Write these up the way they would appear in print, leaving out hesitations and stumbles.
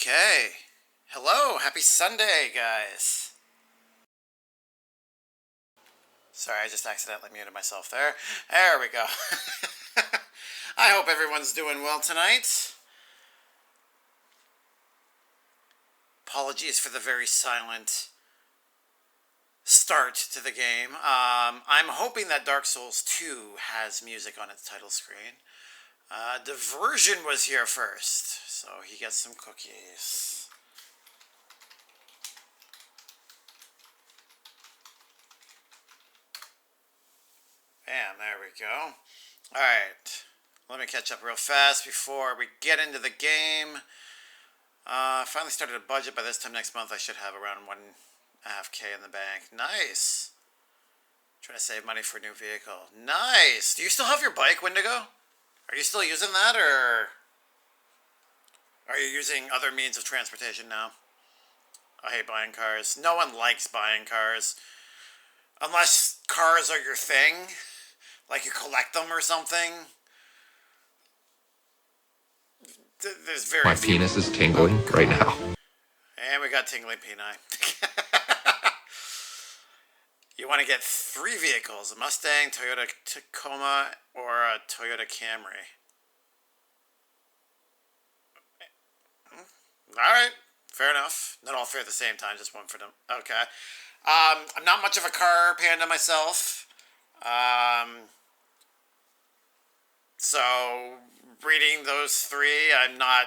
Okay. Hello. Happy Sunday, guys. Sorry, I just accidentally muted myself there. There we go. I hope everyone's doing well tonight. Apologies for the very silent start to the game. I'm hoping that Dark Souls 2 has music on its title screen. Diversion was here first, so he gets some cookies. Bam, there we go. Alright, let me catch up real fast before we get into the game. Finally started a budget. By this time next month I should have around 1.5K in the bank. Nice. Trying to save money for a new vehicle. Nice. Do you still have your bike, Wendigo? Are you still using that, or are you using other means of transportation now? I hate buying cars. No one likes buying cars. Unless cars are your thing. Like you collect them or something. There's very My penis is tingling right now. And we got tingling peni. You want to get 3 vehicles. A Mustang, Toyota Tacoma, or a Toyota Camry. Alright, fair enough. Not all 3 at the same time, just one for them. Okay. I'm not much of a car panda myself. So, reading those 3, I'm not...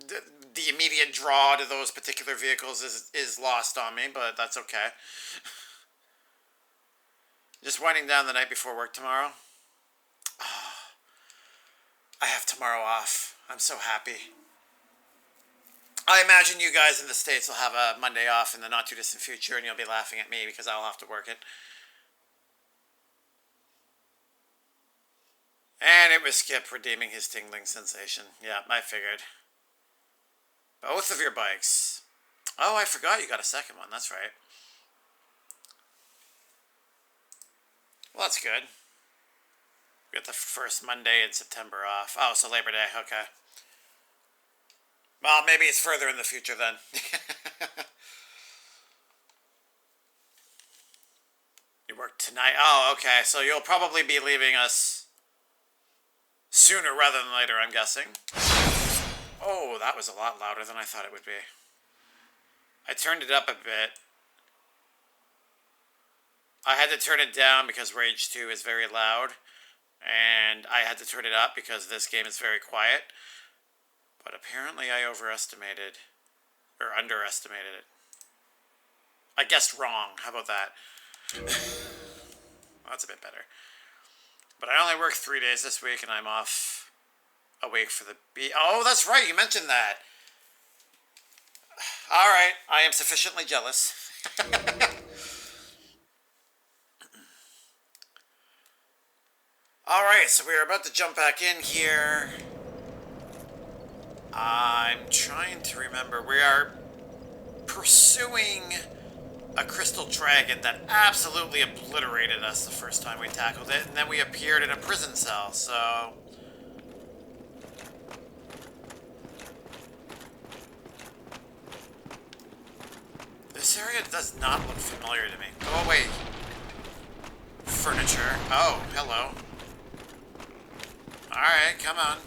The immediate draw to those particular vehicles is lost on me, but that's okay. Just winding down the night before work tomorrow. Oh, I have tomorrow off. I'm so happy. I imagine you guys in the States will have a Monday off in the not too distant future, and you'll be laughing at me because I'll have to work it. And it was Skip redeeming his tingling sensation. Yeah, I figured. Both of your bikes. Oh, I forgot you got a second one. That's right. Well, that's good. We got the first Monday in September off. Oh, so Labor Day. Okay. Well, maybe it's further in the future then. You work tonight? Oh, okay. So you'll probably be leaving us sooner rather than later, I'm guessing. Oh, that was a lot louder than I thought it would be. I turned it up a bit. I had to turn it down because Rage 2 is very loud. And I had to turn it up because this game is very quiet. But apparently I overestimated, or underestimated it. I guessed wrong. How about that? Well, that's a bit better. But I only work 3 days this week, and I'm off a week for the Oh, that's right. You mentioned that. All right. I am sufficiently jealous. All right. So we're about to jump back in here. I'm trying to remember. We are pursuing a crystal dragon that absolutely obliterated us the first time we tackled it, and then we appeared in a prison cell, so... This area does not look familiar to me. Go away. Furniture. Oh, hello. Alright, come on.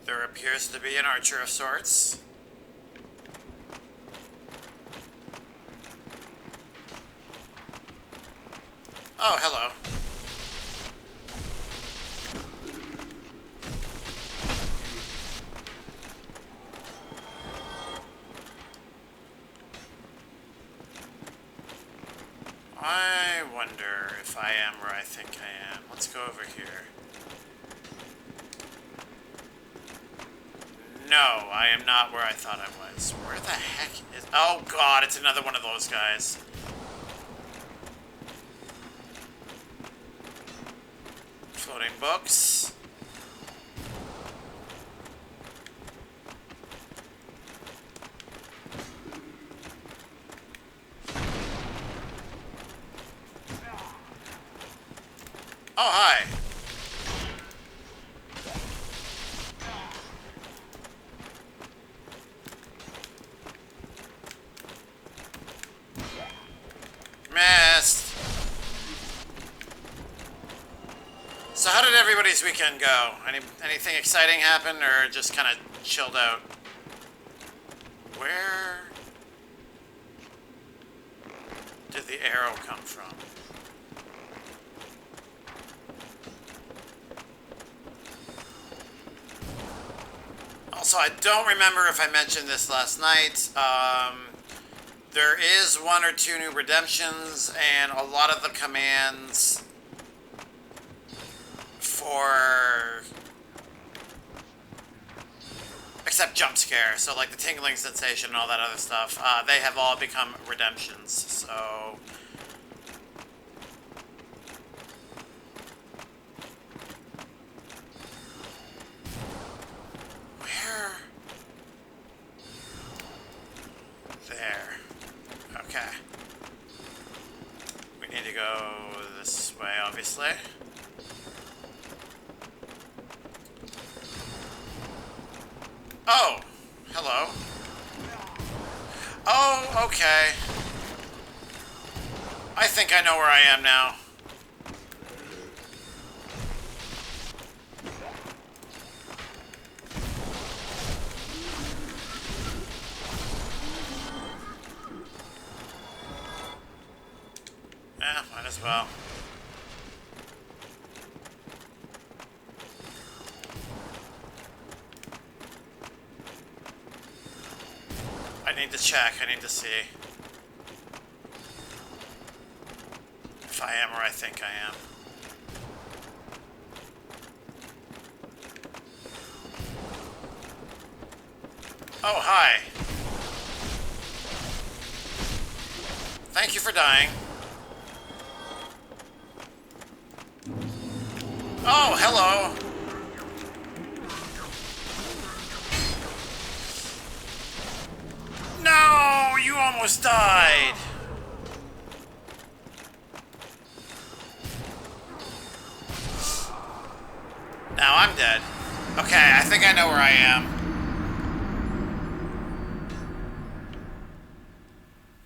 There appears to be an archer of sorts. Oh, hello. I wonder if I am where I think I am. Let's go over here. No, I am not where I thought I was. Where the heck is... Oh, God, it's another one of those guys. Floating books. Oh, hi. Missed. So how did everybody's weekend go? Anything exciting happen, or just kind of chilled out? Where did the arrow come from? Also, I don't remember if I mentioned this last night. There is one or two new redemptions, and a lot of the commands for... except jump scare, so like the tingling sensation and all that other stuff, they have all become redemptions, so... Where? There. Okay. We need to go this way, obviously. Oh! Hello. Oh, okay. I think I know where I am now. Yeah, might as well. I need to check, I need to see if I am where I think I am. Oh, hi. Thank you for dying. Oh, hello. No, you almost died. Now I'm dead. Okay, I think I know where I am.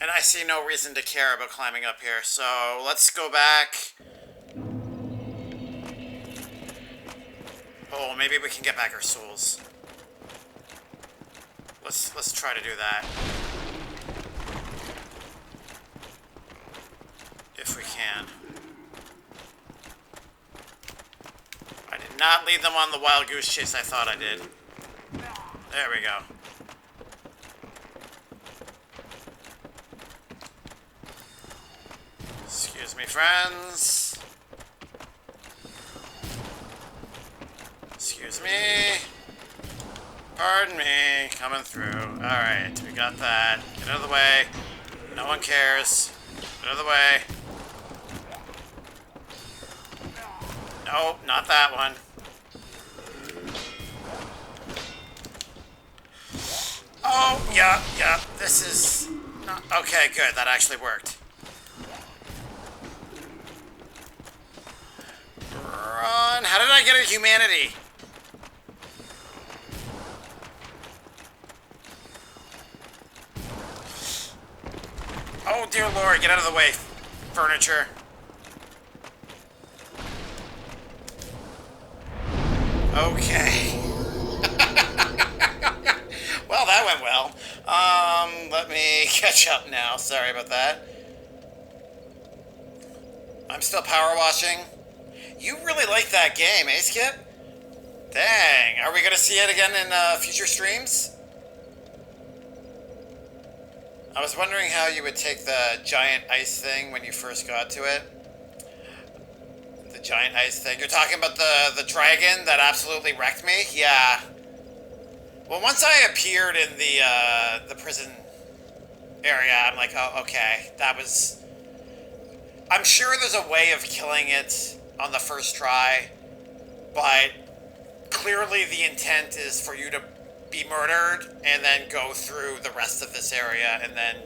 And I see no reason to care about climbing up here, so let's go back. Oh, maybe we can get back our souls. Let's try to do that. If we can. I did not lead them on the wild goose chase I thought I did. There we go. Excuse me, friends. Excuse me. Pardon me. Coming through. Alright, we got that. Get out of the way. No one cares. Get out of the way. Nope, not that one. Oh, yeah. This is... not... Okay, good. That actually worked. Run. How did I get a humanity? Oh, dear Lord. Get out of the way, furniture. Okay. Well, that went well. Let me catch up now. Sorry about that. I'm still power washing. You really like that game, eh, Skip? Dang. Are we going to see it again in future streams? I was wondering how you would take the giant ice thing when you first got to it. The giant ice thing. You're talking about the dragon that absolutely wrecked me? Yeah. Well, once I appeared in the prison area, I'm like, oh, okay. That was... I'm sure there's a way of killing it on the first try, but clearly the intent is for you to be murdered and then go through the rest of this area and then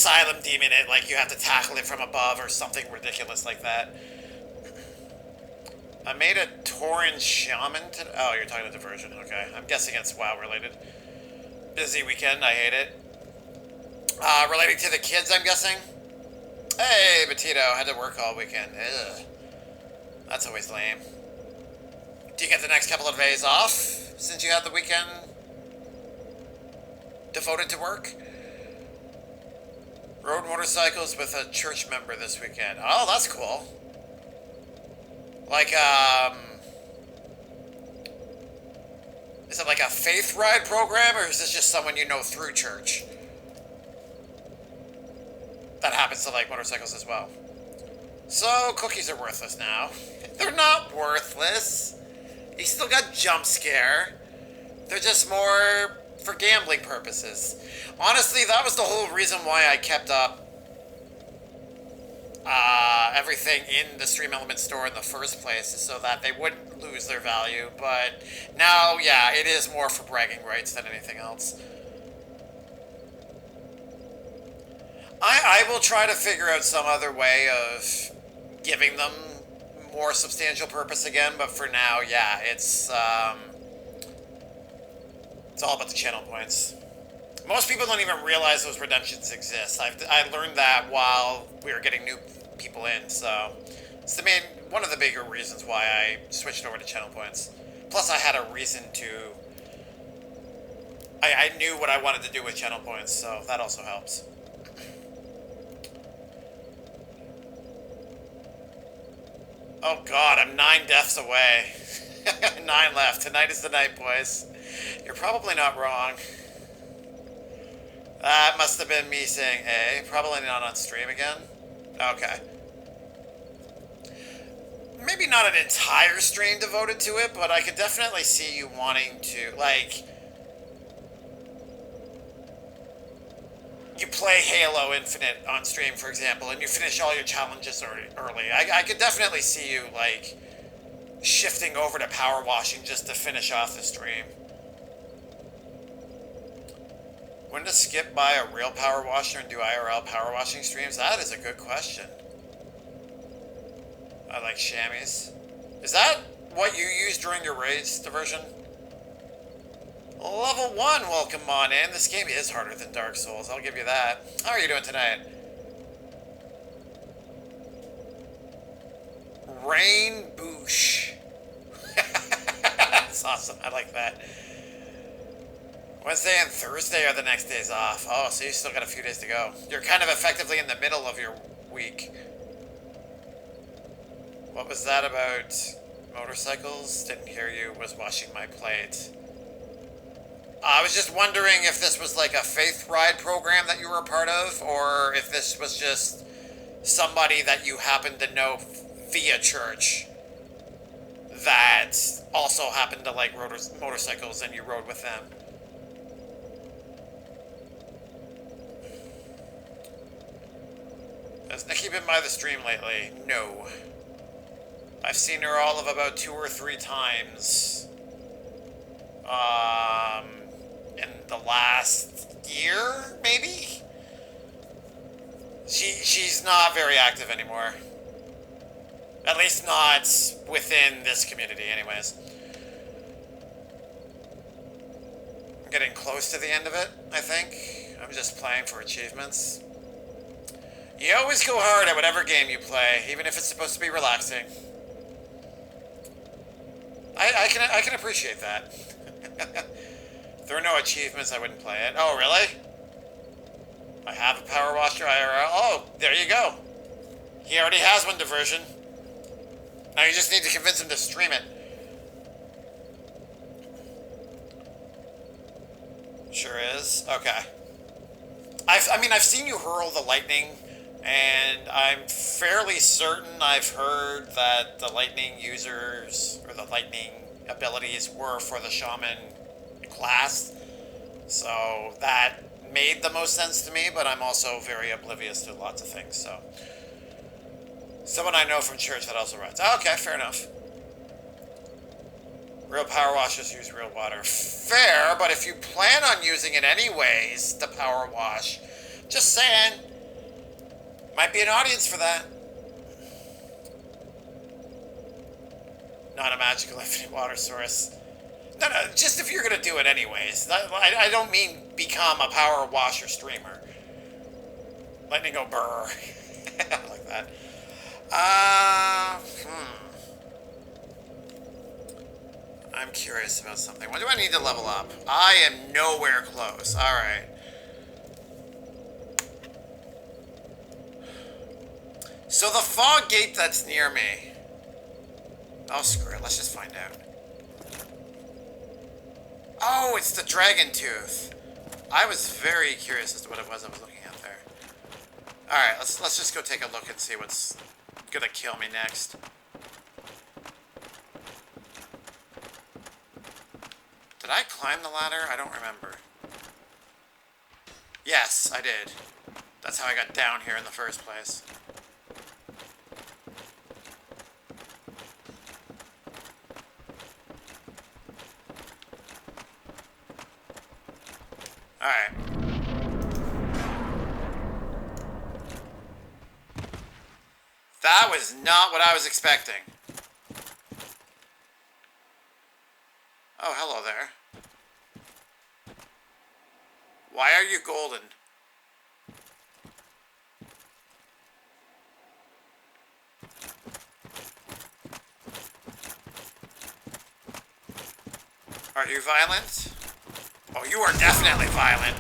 asylum demon, it like you have to tackle it from above or something ridiculous like that. I made a Tauren Shaman today. Oh, you're talking about Diversion. Okay. I'm guessing it's WoW related. Busy weekend. I hate it. Relating to the kids, I'm guessing? Hey, Batito. Had to work all weekend. Ugh. That's always lame. Do you get the next couple of days off since you had the weekend devoted to work? Rode motorcycles with a church member this weekend. Oh, that's cool. Like, is it like a faith ride program, or is this just someone you know through church? That happens to like motorcycles as well. So, cookies are worthless now. They're not worthless. You still got jump scare. They're just more for gambling purposes. Honestly, that was the whole reason why I kept up everything in the Stream Element store in the first place, is so that they wouldn't lose their value. But now, yeah, it is more for bragging rights than anything else. I will try to figure out some other way of giving them more substantial purpose again, but for now, yeah, it's all about the channel points. Most people don't even realize those redemptions exist. I learned that while we were getting new people in, so it's one of the bigger reasons why I switched over to channel points. Plus, I had a reason to. I knew what I wanted to do with channel points, so that also helps. Oh God, I'm 9 deaths away. 9 left. Tonight is the night, boys. You're probably not wrong. That must have been me saying A. Probably not on stream again. Okay. Maybe not an entire stream devoted to it, but I could definitely see you wanting to, like... You play Halo Infinite on stream, for example, and you finish all your challenges early. I could definitely see you, like, shifting over to power washing just to finish off the stream. When to skip by a real power washer and do IRL power washing streams? That is a good question. I like chamois. Is that what you use during your raids, Diversion? Level 1, welcome on in. This game is harder than Dark Souls, I'll give you that. How are you doing tonight? Rain Boosh. That's awesome, I like that. Wednesday and Thursday are the next days off. Oh, so you still got a few days to go. You're kind of effectively in the middle of your week. What was that about motorcycles? Didn't hear you. Was washing my plate. I was just wondering if this was like a faith ride program that you were a part of, or if this was just somebody that you happened to know via church that also happened to like motorcycles and you rode with them. Has Nikki been by the stream lately? No. I've seen her all of about 2 or 3 times. In the last year, maybe? She's not very active anymore. At least not within this community, anyways. I'm getting close to the end of it, I think. I'm just playing for achievements. You always go hard at whatever game you play, even if it's supposed to be relaxing. I can appreciate that. If there were no achievements, I wouldn't play it. Oh, really? I have a power washer IRL. Oh, there you go. He already has one, Diversion. Now you just need to convince him to stream it. Sure is. Okay. I've seen you hurl the lightning, and I'm fairly certain I've heard that the lightning users, or the lightning abilities, were for the shaman class. So that made the most sense to me, but I'm also very oblivious to lots of things, so. Someone I know from church that also writes. Oh, okay, fair enough. Real power washers use real water. Fair, but if you plan on using it anyways, the power wash, just saying, Might be an audience for that. Not a magical infinite water source. No, no, just if you're gonna do it anyways. I don't mean become a power washer streamer. Lightning go brr. I like that. I'm curious about something. What do I need to level up? I am nowhere close. Alright. So the fog gate that's near me. Oh, screw it. Let's just find out. Oh, it's the dragon tooth. I was very curious as to what it was I was looking at there. Alright, let's just go take a look and see what's gonna kill me next. Did I climb the ladder? I don't remember. Yes, I did. That's how I got down here in the first place. Alright. That was not what I was expecting. Oh, hello there. Why are you golden? Are you violent? Oh, you are definitely violent.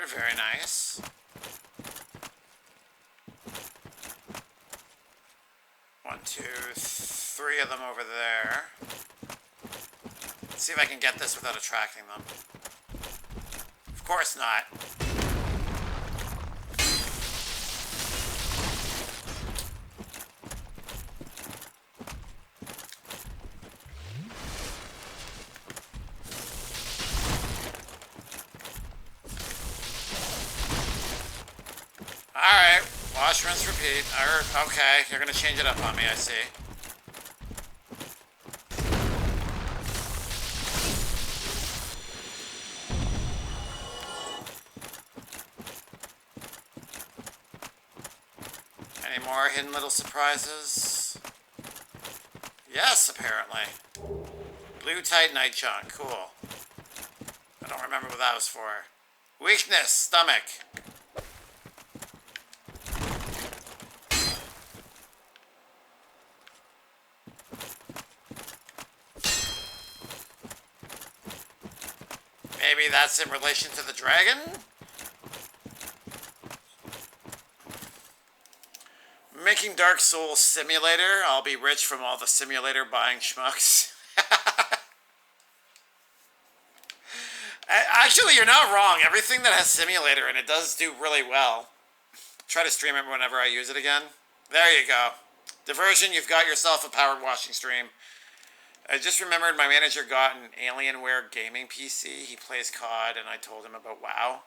Very nice. One, two, three of them over there. Let's see if I can get this without attracting them. Of course not. Alright, wash, rinse, repeat. Okay, you're gonna change it up on me, I see. Any more hidden little surprises? Yes, apparently. Blue Titanite chunk, cool. I don't remember what that was for. Weakness, stomach. Maybe that's in relation to the dragon? Making Dark Souls simulator. I'll be rich from all the simulator buying schmucks. Actually, you're not wrong. Everything that has simulator in it does do really well. Try to stream it whenever I use it again. There you go. Diversion, you've got yourself a powered washing stream. I just remembered my manager got an Alienware gaming PC. He plays COD, and I told him about WoW.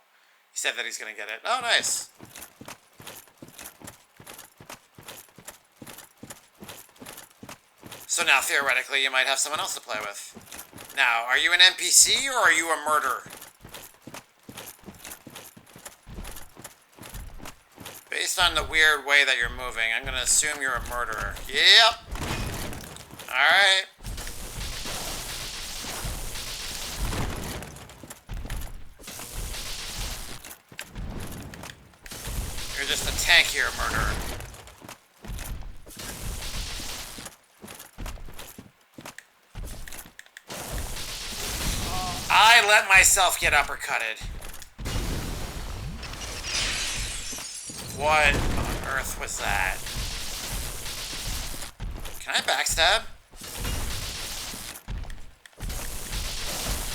He said that he's going to get it. Oh, nice. So now, theoretically, you might have someone else to play with. Now, are you an NPC, or are you a murderer? Based on the weird way that you're moving, I'm going to assume you're a murderer. Yep. Alright. You're just a tankier murderer. I let myself get uppercutted. What on earth was that? Can I backstab?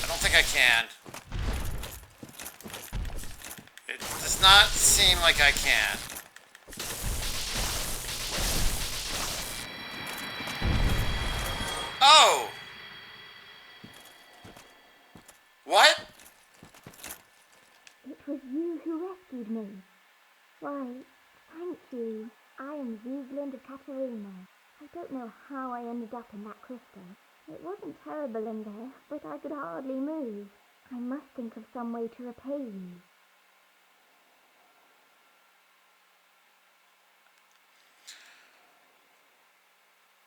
I don't think I can. It does not seem like I can. right. Thank you. I am Vigeland of Katerina. I don't know how I ended up in that crystal. It wasn't terrible in there, but I could hardly move. I must think of some way to repay you.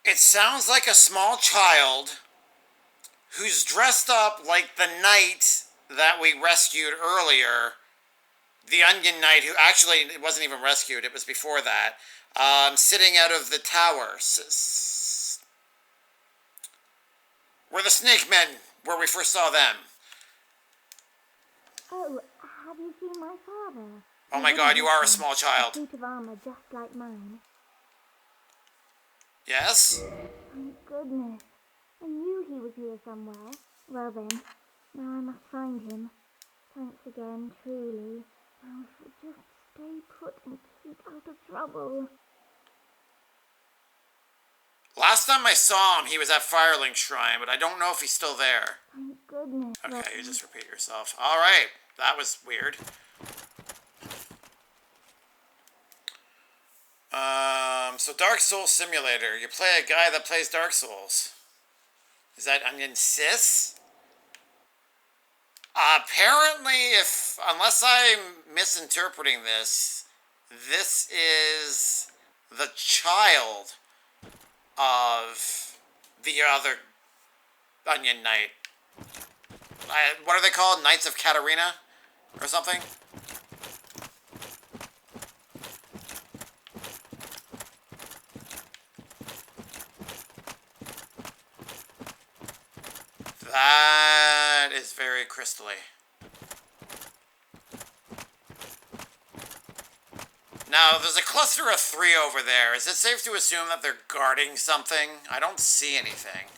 It sounds like a small child who's dressed up like the knight that we rescued earlier. The Onion Knight, who actually it wasn't even rescued, it was before that, sitting out of the tower. Where the Snake Men, where we first saw them. Oh, have you seen my father? Oh my god, you are a small child. A suit of armor just like mine. Yes? Thank goodness. I knew he was here somewhere. Well then, now I must find him. Thanks again, truly. Now if we just stay put and keep out of trouble. Last time I saw him, he was at Firelink Shrine, but I don't know if he's still there. Thank goodness. Okay, you just repeat yourself. Alright, that was weird. So Dark Souls Simulator. You play a guy that plays Dark Souls. Is that Onion Sis? Apparently, unless I'm misinterpreting this, this is the child of the other Onion Knight. What are they called? Knights of Katarina? Or something? That is very crystally. Now, there's a cluster of 3 over there. Is it safe to assume that they're guarding something? I don't see anything.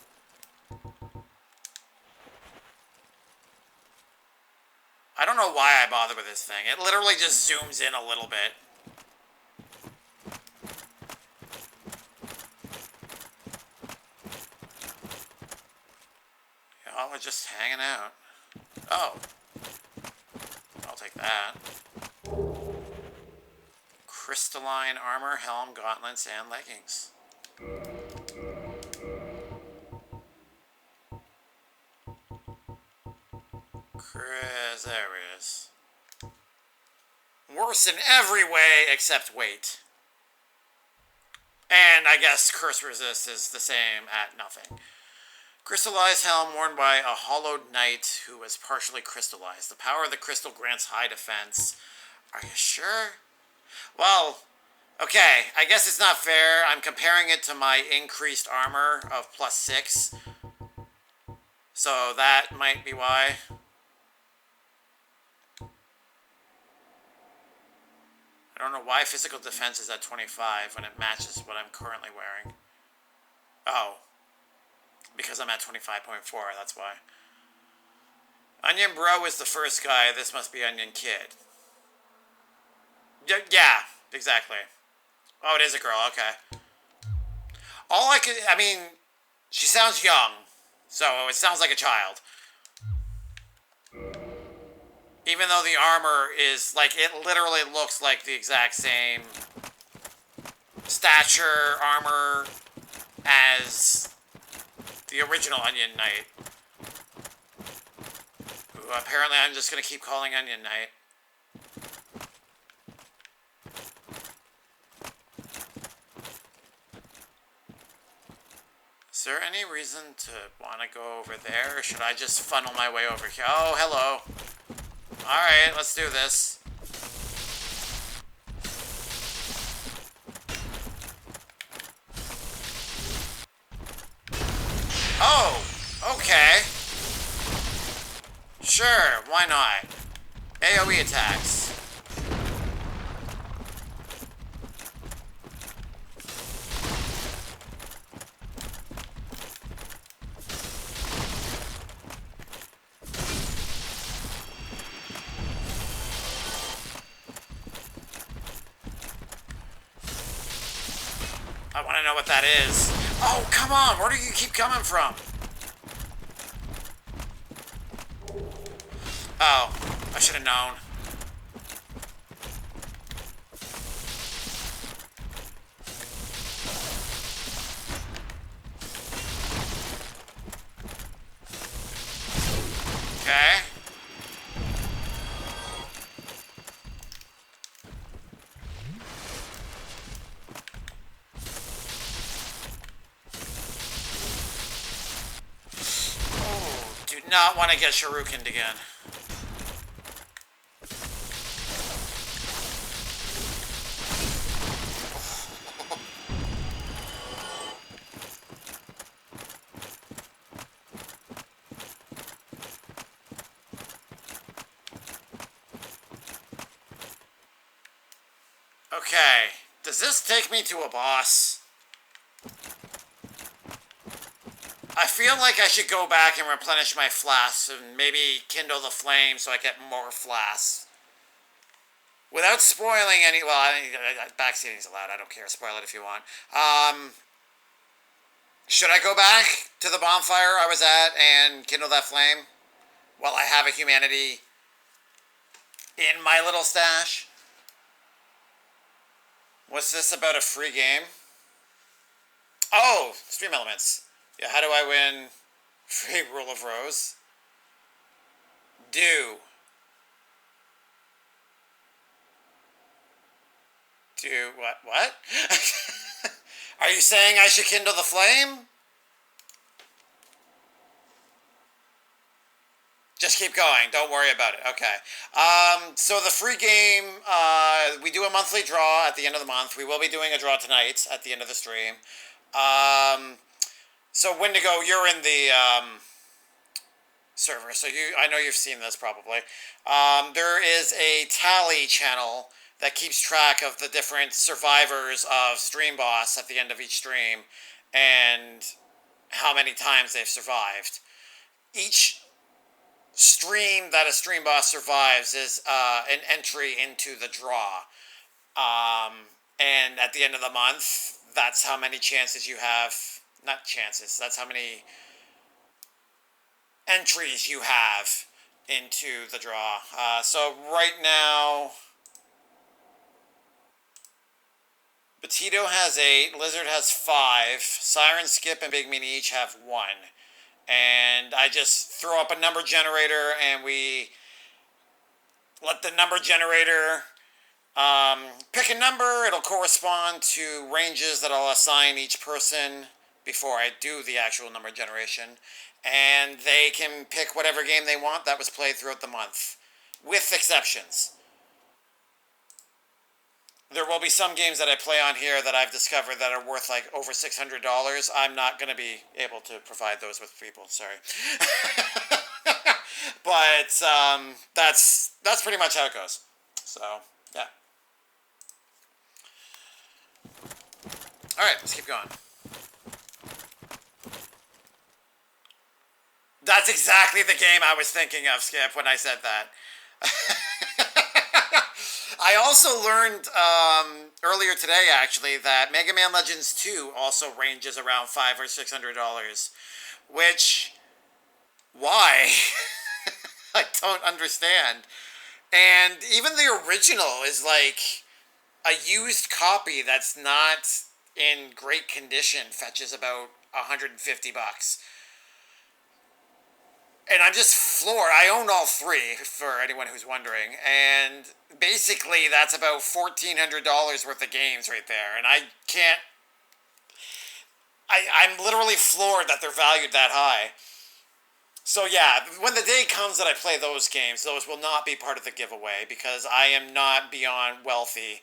I don't know why I bother with this thing. It literally just zooms in a little bit. Oh, we're just hanging out. Oh. I'll take that. Crystalline armor, helm, gauntlets, and leggings. Chris, there it is. Worse in every way except weight. And I guess curse resist is the same at nothing. Crystallized helm worn by a hollowed knight who was partially crystallized. The power of the crystal grants high defense. Are you sure? Well, okay, I guess it's not fair. I'm comparing it to my increased armor of +6. So that might be why. I don't know why physical defense is at 25 when it matches what I'm currently wearing. Oh. Because I'm at 25.4, that's why. Onion Bro is the first guy. This must be Onion Kid. Yeah, exactly. Oh, it is a girl, okay. I mean, she sounds young, so it sounds like a child. Even though the armor is, like, it literally looks like the exact same stature, armor as the original Onion Knight. Who apparently I'm just going to keep calling Onion Knight. Is there any reason to want to go over there, or should I just funnel my way over here? Oh, hello. Alright, let's do this. Oh, okay. Sure, why not? AoE attacks. I want to know what that is. Oh, come on! Where do you keep coming from? Oh, I should have known. not want to get shurikened again. Okay, does this take me to a boss? I feel like I should go back and replenish my flasks and maybe kindle the flame so I get more flasks. Without spoiling any... Well, backseating's allowed. I don't care. Spoil it if you want. Should I go back to the bonfire I was at and kindle that flame while I have a humanity in my little stash? What's this about a free game? Oh, stream elements. Yeah, how do I win free Rule of Rose? Do what? What? Are you saying I should kindle the flame? Just keep going. Don't worry about it. Okay. So the free game, we do a monthly draw at the end of the month. We will be doing a draw tonight at the end of the stream. So Wendigo, you're in the server, so I know you've seen this probably. There is a tally channel that keeps track of the different survivors of Stream Boss at the end of each stream and how many times they've survived. Each stream that a Stream Boss survives is an entry into the draw. And at the end of the month, that's how many chances you have. Not chances, that's how many entries you have into the draw. So right now, Petito has 8, Lizard has 5, Siren, Skip, and Big Meanie each have 1. And I just throw up a number generator and we let the number generator pick a number. It'll correspond to ranges that I'll assign each person before I do the actual number generation. And they can pick whatever game they want that was played throughout the month, with exceptions. There will be some games that I play on here that I've discovered that are worth like over $600. I'm not going to be able to provide those with people, sorry. But that's pretty much how it goes. So, yeah. Alright, let's keep going. That's exactly the game I was thinking of, Skip, when I said that. I also learned earlier today, actually, that Mega Man Legends 2 also ranges around $500 or $600, which, why? I don't understand. And even the original is like a used copy that's not in great condition fetches about $150. And I'm just floored. I own all 3, for anyone who's wondering. And basically, that's about $1,400 worth of games right there. And I can't... I'm literally floored that they're valued that high. So yeah, when the day comes that I play those games, those will not be part of the giveaway, because I am not beyond wealthy.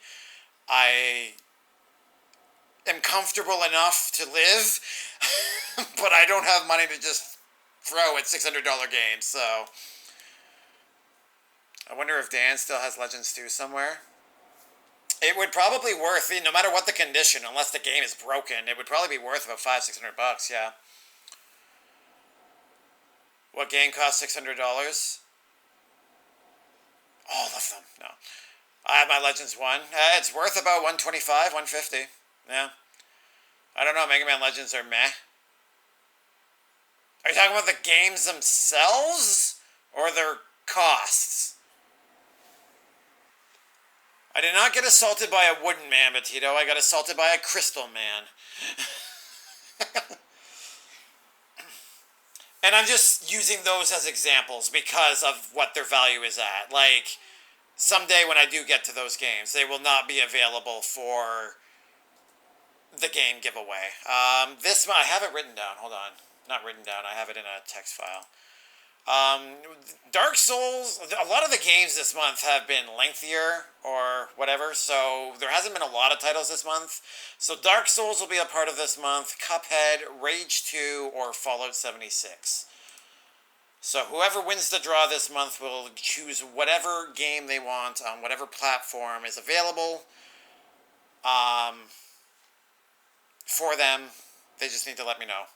I am comfortable enough to live, but I don't have money to just throw at $600 games, so I wonder if Dan still has Legends 2 somewhere. It would probably worth, no matter what the condition, unless the game is broken, it would probably be worth about $500-600, yeah. What game costs $600? All of them, no. I have my Legends 1. It's worth about $125, $150, yeah. I don't know, Mega Man Legends are meh. Are you talking about the games themselves, or their costs? I did not get assaulted by a wooden man, Petito. I got assaulted by a crystal man. And I'm just using those as examples because of what their value is at. Like, someday when I do get to those games, they will not be available for the game giveaway. I have it written down. Hold on. Not written down. I have it in a text file. Um, Dark Souls, a lot of the games this month have been lengthier or whatever, so there hasn't been a lot of titles this month. So Dark Souls will be a part of this month, Cuphead, Rage 2, or Fallout 76. So whoever wins the draw this month will choose whatever game they want on whatever platform is available for them. They just need to let me know.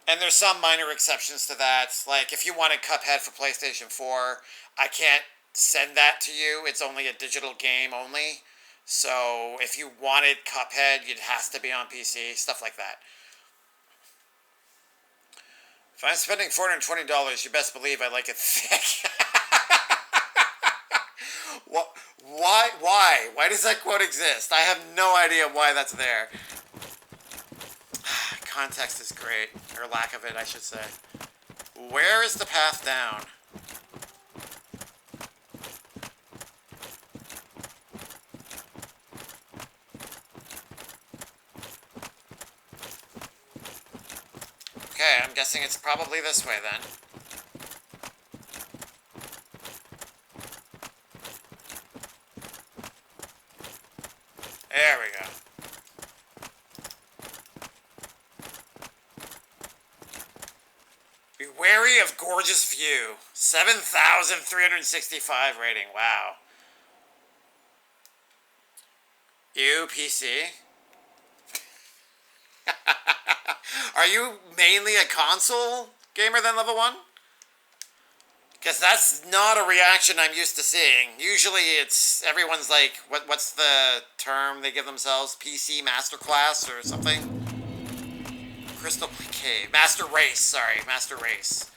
And there's some minor exceptions to that. Like, if you wanted Cuphead for PlayStation 4, I can't send that to you. It's only a digital game only. So, if you wanted Cuphead, it has to be on PC. Stuff like that. If I'm spending $420, you best believe I like it thick. Why? Why? Why does that quote exist? I have no idea why that's there. Context is great, or lack of it, I should say. Where is the path down? Okay, I'm guessing it's probably this way then. There we go. Be wary of gorgeous view. 7,365 rating. Wow. You, PC? Are you mainly a console gamer then, level 1? Because that's not a reaction I'm used to seeing. Usually it's, everyone's like, what's the term they give themselves? PC Masterclass or something? Crystal Cave. Master Race, sorry. Master Race.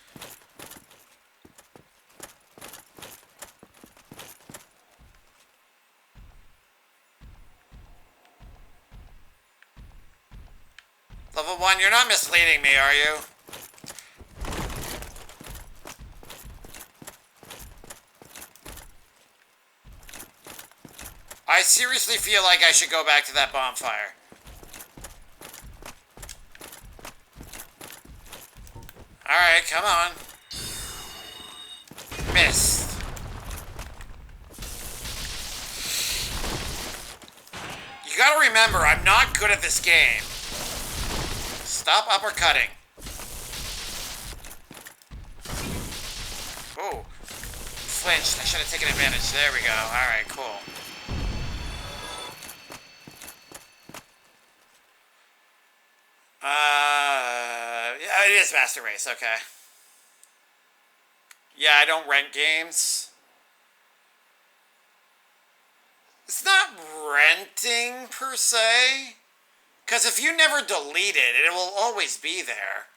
Level 1, you're not misleading me, are you? I seriously feel like I should go back to that bonfire. Alright, come on. Missed. You gotta remember, I'm not good at this game. Stop uppercutting. Oh. Flinched. I should have taken advantage. There we go. Alright, cool. Yeah, it is Master Race, okay. Yeah, I don't rent games. It's not renting, per se. Because if you never delete it, it will always be there.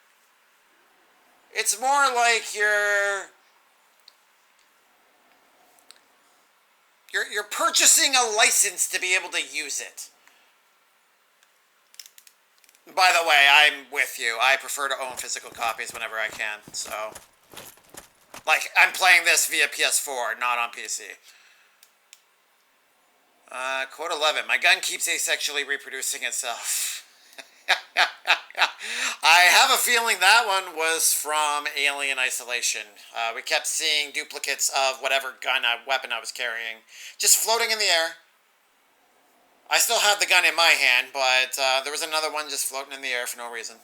It's more like you're purchasing a license to be able to use it. By the way, I'm with you. I prefer to own physical copies whenever I can, so... Like, I'm playing this via PS4, not on PC. Quote 11. My gun keeps asexually reproducing itself. I have a feeling that one was from Alien Isolation. We kept seeing duplicates of whatever weapon I was carrying, just floating in the air. I still had the gun in my hand, but there was another one just floating in the air for no reason.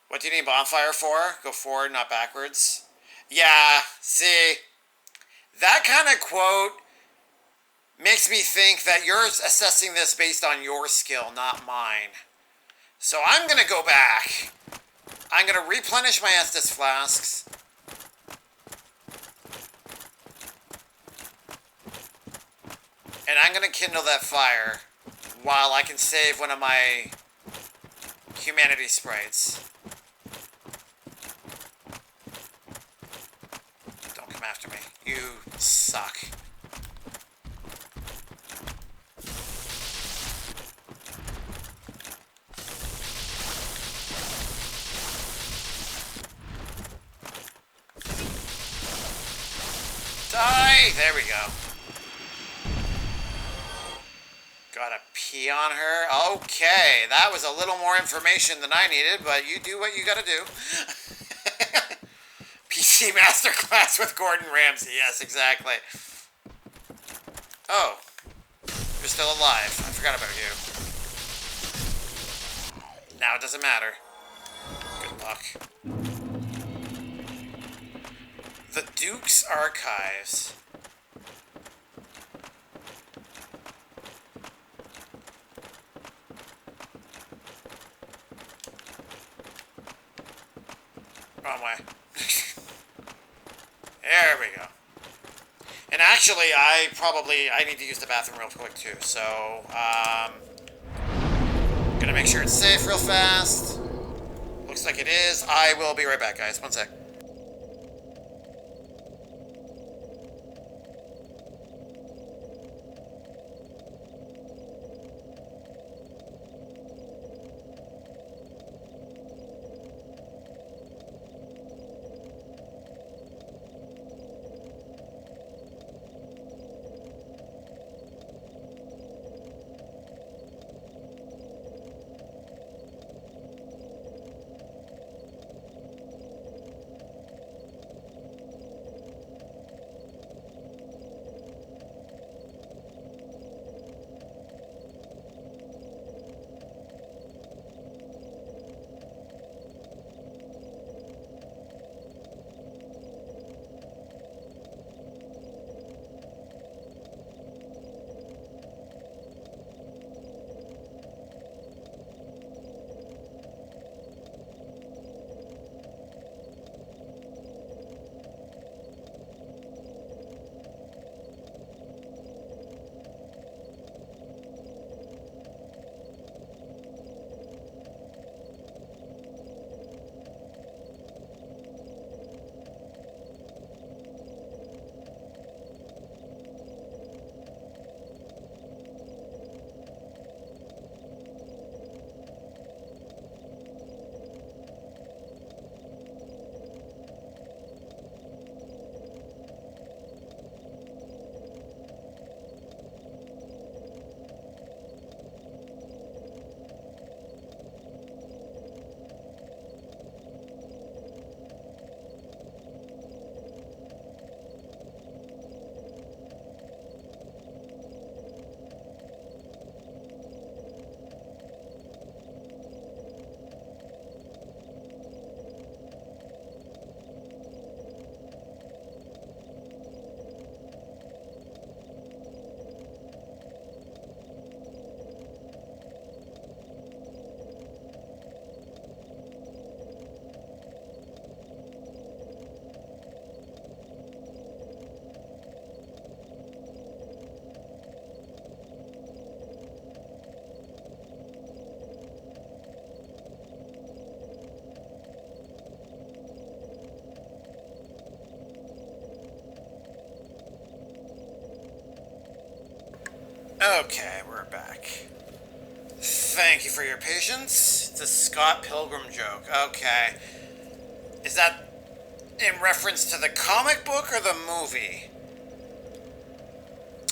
What do you need bonfire for? Go forward, not backwards. Yeah, see, that kind of quote makes me think that you're assessing this based on your skill, not mine. So I'm going to go back. I'm going to replenish my Estus flasks. And I'm going to kindle that fire while I can save one of my humanity sprites. Don't come after me. You suck. Die! There we go. Gotta pee on her. Okay, that was a little more information than I needed, but you do what you gotta do. PC Masterclass with Gordon Ramsay. Yes, exactly. Oh, you're still alive. I forgot about you. Now it doesn't matter. Good luck. The Duke's Archives. Wrong way. There we go. And actually, I need to use the bathroom real quick too, so, gonna make sure it's safe real fast. Looks like it is. I will be right back, guys. One sec. Okay, we're back. Thank you for your patience. It's a Scott Pilgrim joke. Okay. Is that in reference to the comic book or the movie?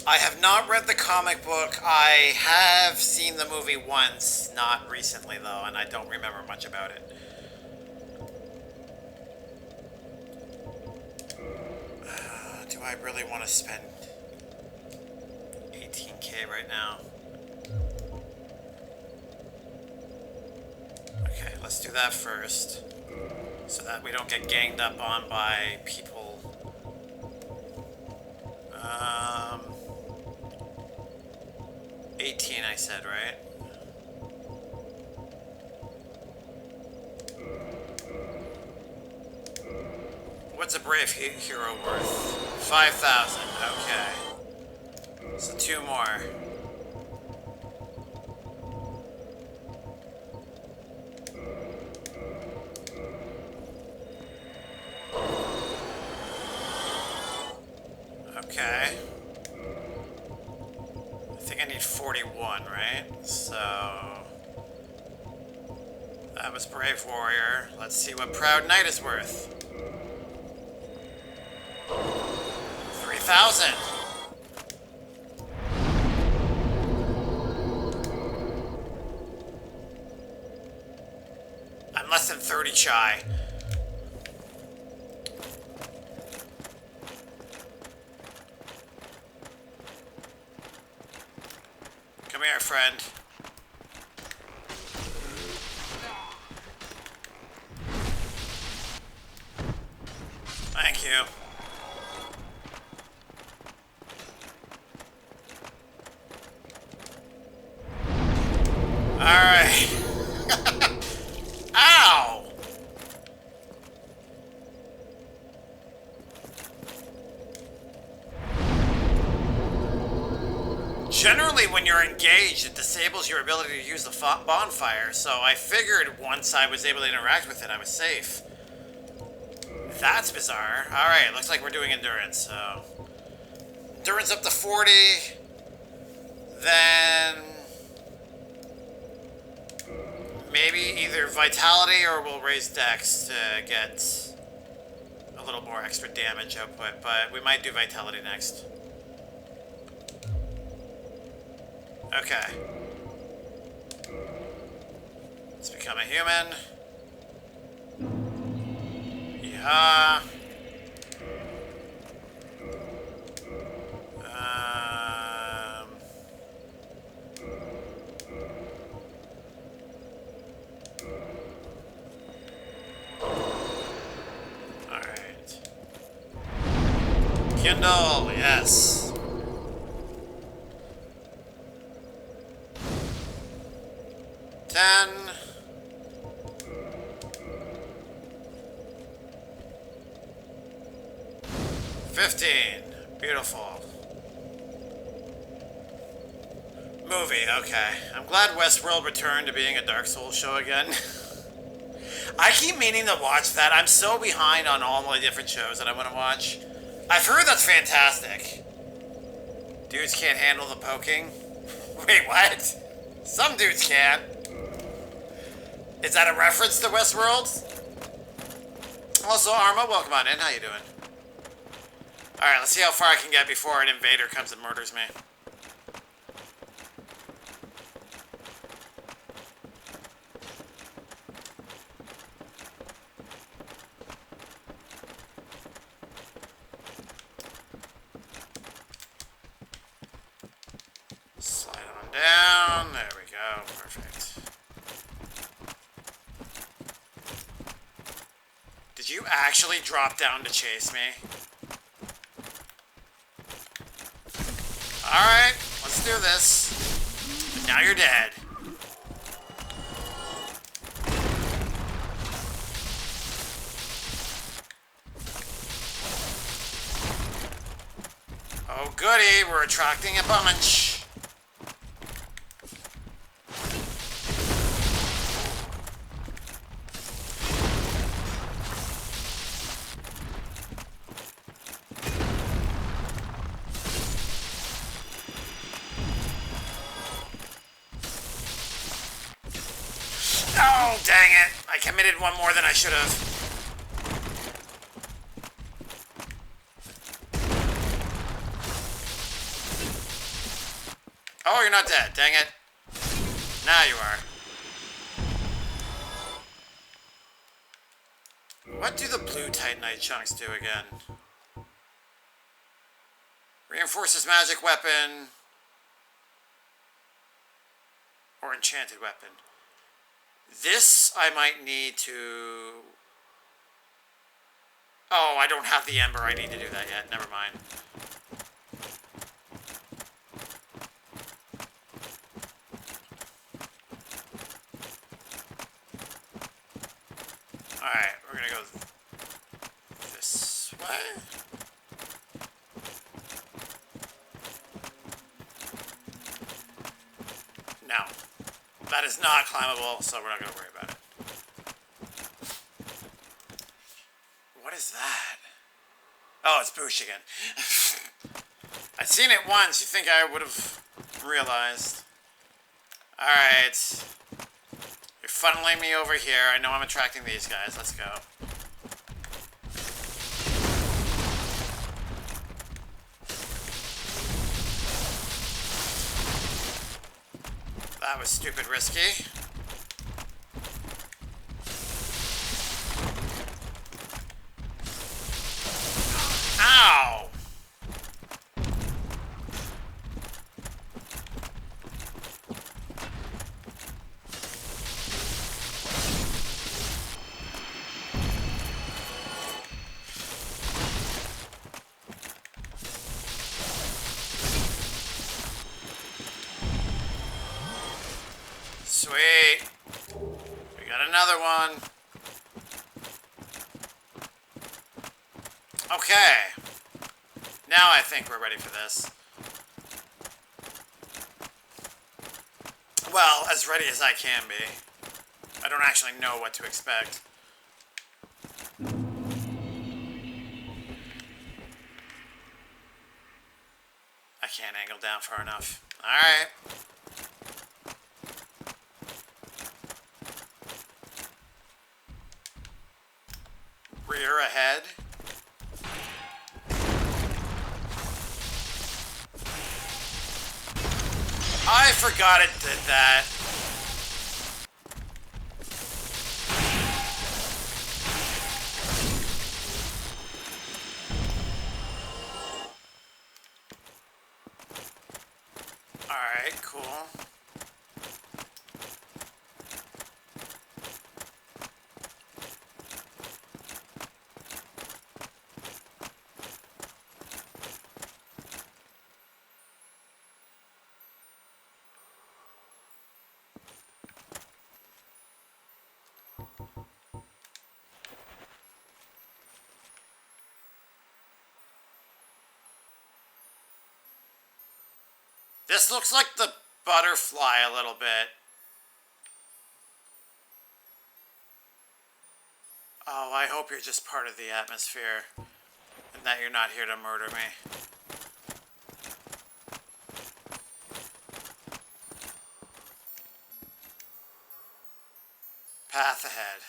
I have not read the comic book. I have seen the movie once, not recently though, and I don't remember much about it. Do I really want to spend 18K right now? Okay, let's do that first, so that we don't get ganged up on by people. 18 I said, right? What's a brave hero worth? 5,000, okay. So 2 more. Okay. I think I need 41, right? So that was Brave Warrior. Let's see what Proud Knight is worth. 3,000. I'm less than 30 shy. Come here, friend. Thank you. Alright. Ow! Generally, when you're engaged, it disables your ability to use the bonfire, so I figured once I was able to interact with it, I was safe. That's bizarre. Alright, looks like we're doing endurance, so... Endurance up to 40. Then... maybe either vitality or we'll raise dex to get a little more extra damage output, but we might do vitality next. Okay. Let's become a human. Yeah. Alright. Kindle, yes. 10. 15. Beautiful. Movie, okay. I'm glad Westworld returned to being a Dark Souls show again. I keep meaning to watch that. I'm so behind on all the different shows that I want to watch. I've heard that's fantastic. Dudes can't handle the poking. Wait, what? Some dudes can. Is that a reference to Westworld? Also, Arma, welcome on in. How you doing? Alright, let's see how far I can get before an invader comes and murders me. Slide on down. There we go. Perfect. Did you actually drop down to chase me? Alright, let's do this. Now you're dead. Oh goody, we're attracting a bunch. Oh, dang it. I committed one more than I should have. Oh, you're not dead. Dang it. Now you are. What do the blue Titanite chunks do again? Reinforces magic weapon. Or enchanted weapon. This I might need to... Oh, I don't have the ember. I need to do that yet. Never mind. Alright, we're gonna go this way. No. That is not climbable, so we're not gonna worry about it. What is that? Oh, it's Boosh again. I'd seen it once. You think I would have realized. Alright. You're funneling me over here. I know I'm attracting these guys. Let's go. That was stupid risky. Sweet. We got another one. Okay. Now I think we're ready for this. Well, as ready as I can be. I don't actually know what to expect. I can't angle down far enough. Alright. Rear ahead. I forgot it did that. Alright, cool. This looks like the butterfly a little bit. Oh, I hope you're just part of the atmosphere and that you're not here to murder me. Path ahead.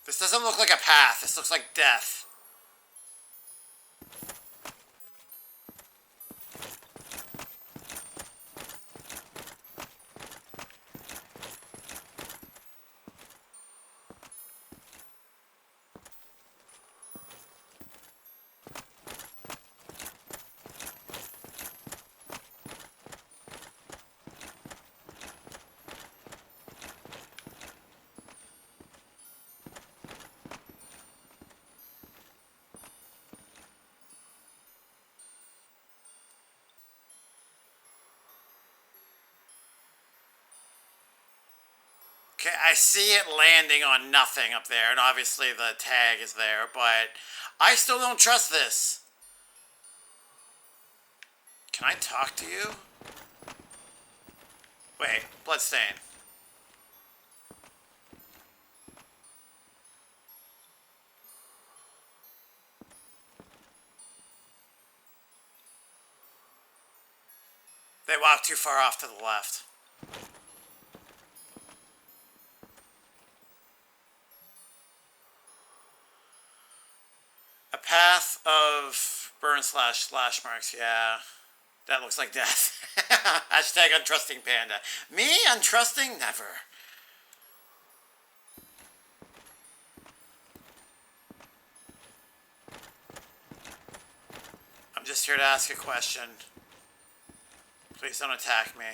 This doesn't look like a path. This looks like death. Okay, I see it landing on nothing up there, and obviously the tag is there, but I still don't trust this. Can I talk to you? Wait, bloodstain. They walk too far off to the left. A path of burn slash marks, yeah. That looks like death. Hashtag untrusting panda. Me? Untrusting? Never. I'm just here to ask a question. Please don't attack me.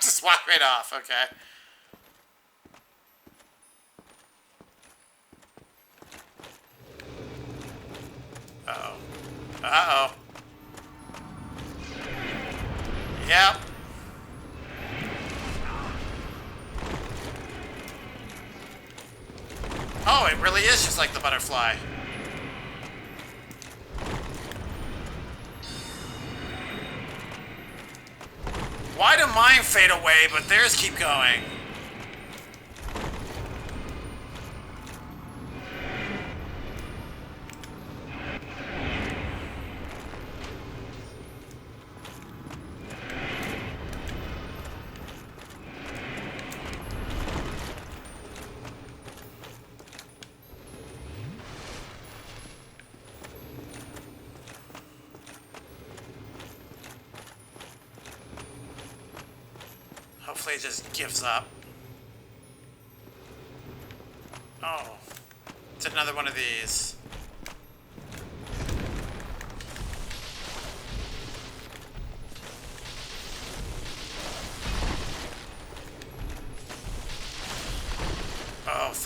Just walk right off, okay. Uh-oh. Uh-oh. Yep. Oh, it really is just like the butterfly. Why do mine fade away, but theirs keep going? Hopefully it just gives up. Oh. It's another one of these.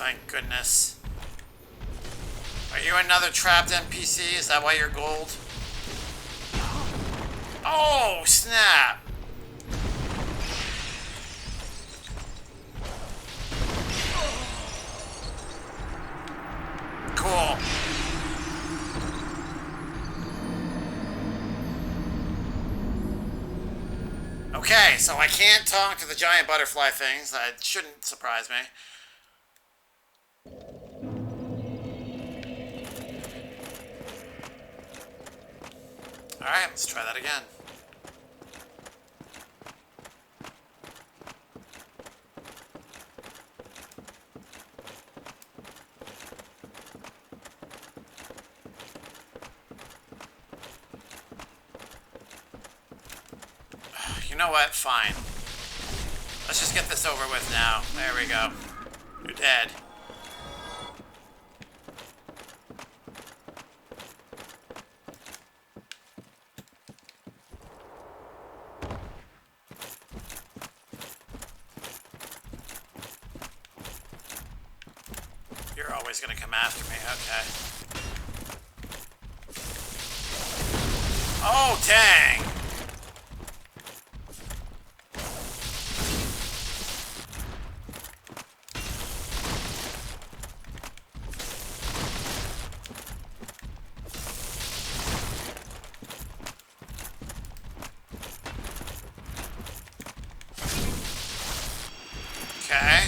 thank goodness. Are you another trapped NPC? Is that why you're gold? Oh, snap! Cool. Okay, so I can't talk to the giant butterfly things. That shouldn't surprise me. Alright, let's try that again. You know what? Fine. Let's just get this over with now. There we go. You're dead. You're always gonna come after me. Okay. Oh, dang! Okay.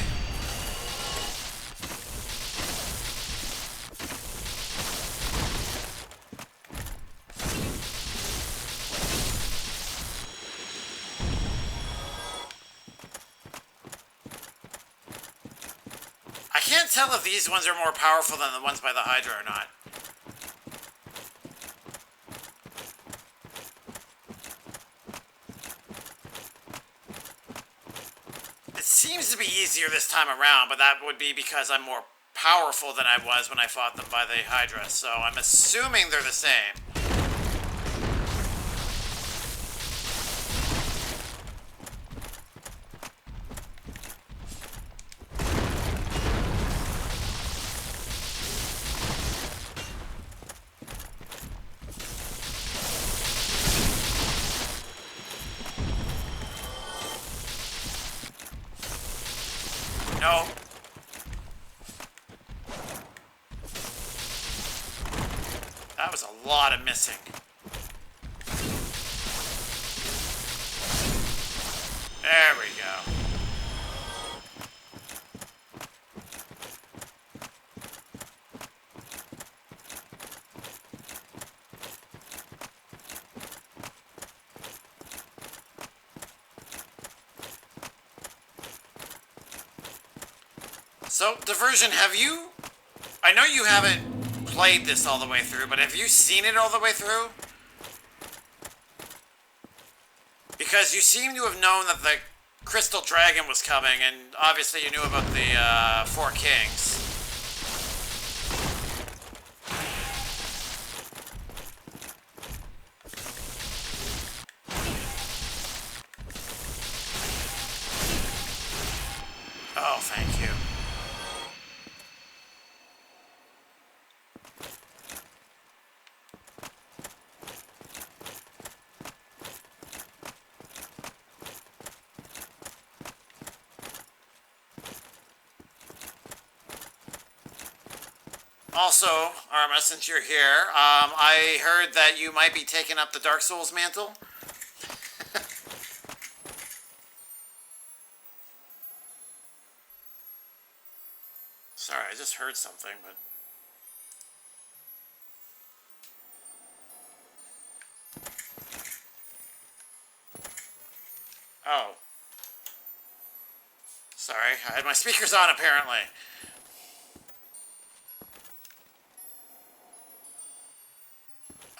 I can't tell if these ones are more powerful than the ones by the Hydra or not. It seems to be easier this time around, but that would be because I'm more powerful than I was when I fought them by the Hydra, so I'm assuming they're the same. No. That was a lot of missing. There we go. So, Diversion, have you... I know you haven't played this all the way through, but have you seen it all the way through? Because you seem to have known that the Crystal Dragon was coming, and obviously you knew about the Four Kings. Oh, thank you. Also, Arma, since you're here, I heard that you might be taking up the Dark Souls mantle. Sorry, I just heard something, but... Oh. Sorry, I had my speakers on, apparently.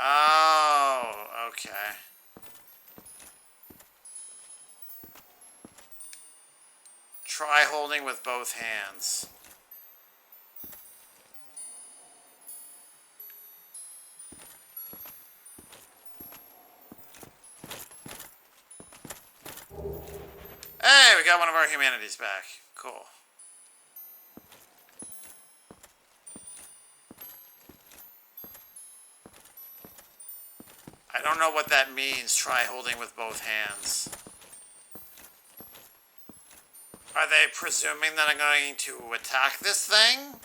Oh, okay. Try holding with both hands. Hey, we got one of our humanities back. Cool. don't know what that means, try holding with both hands. Are they presuming that I'm going to attack this thing?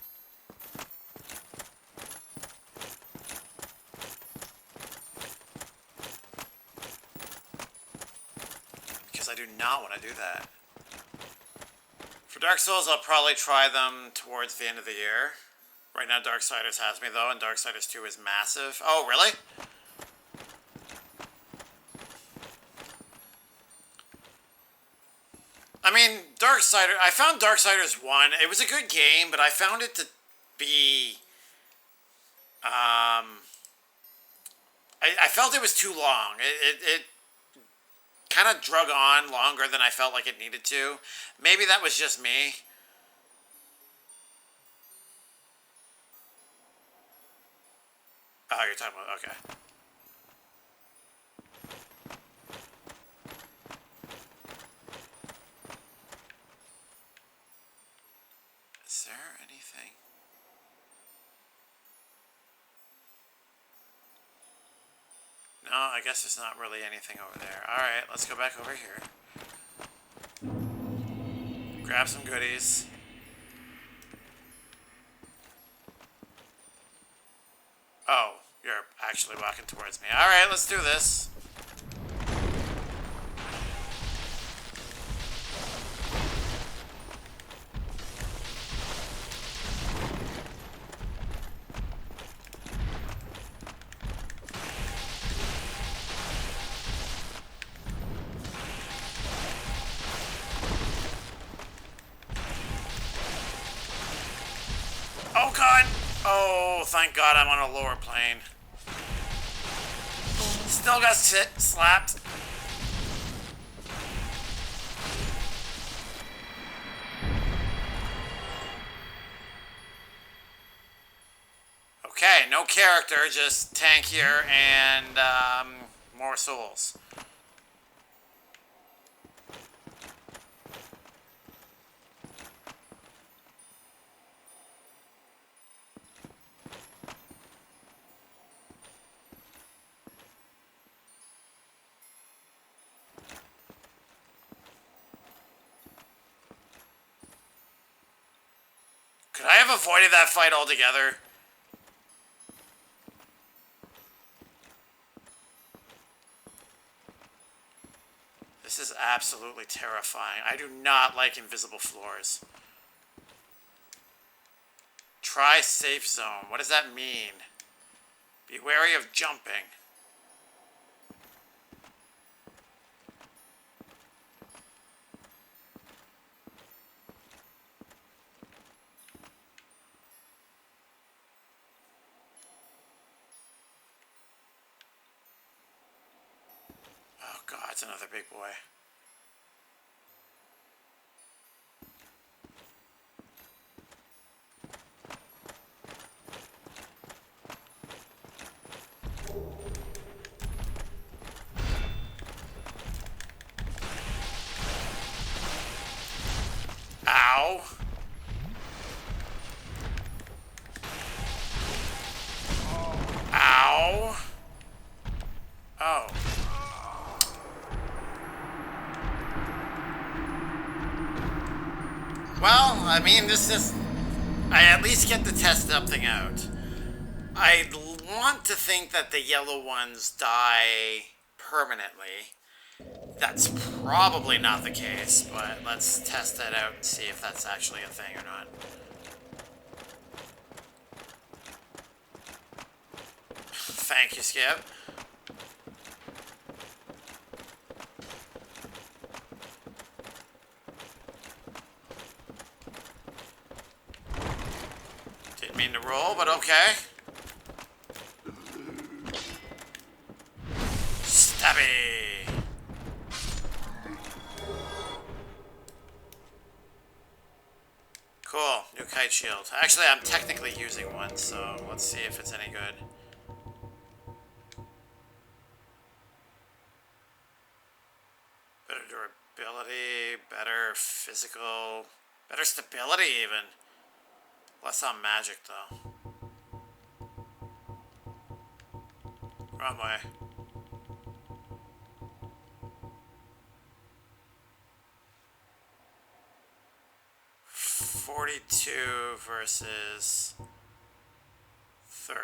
Because I do not want to do that. For Dark Souls, I'll probably try them towards the end of the year. Right now, Darksiders has me, though, and Darksiders 2 is massive. Oh, really? I mean, I found Darksiders 1. It was a good game, but I found it to be... I felt it was too long. It kind of drug on longer than I felt like it needed to. Maybe that was just me. Oh, you're talking about... Okay. Is there anything? No, I guess there's not really anything over there. Alright, let's go back over here. Grab some goodies. Oh, you're actually walking towards me. Alright, let's do this. Oh god! Oh, thank god I'm on a lower plane. Still got slapped. Okay, no character, just tankier and more souls. Could I have avoided that fight altogether? This is absolutely terrifying. I do not like invisible floors. Try safe zone. What does that mean? Be wary of jumping. Oh god, it's another big boy. Ow. Ow. Oh. Well, I mean, this is... I at least get to test something out. I want to think that the yellow ones die permanently. That's probably not the case, but let's test that out and see if that's actually a thing or not. Thank you, Skip. Didn't mean to roll, but okay. Stabby! Cool, new kite shield. Actually, I'm technically using one, so let's see if it's any good. Better durability, better physical, better stability even. Less on magic though. Wrong way. 42 versus 30.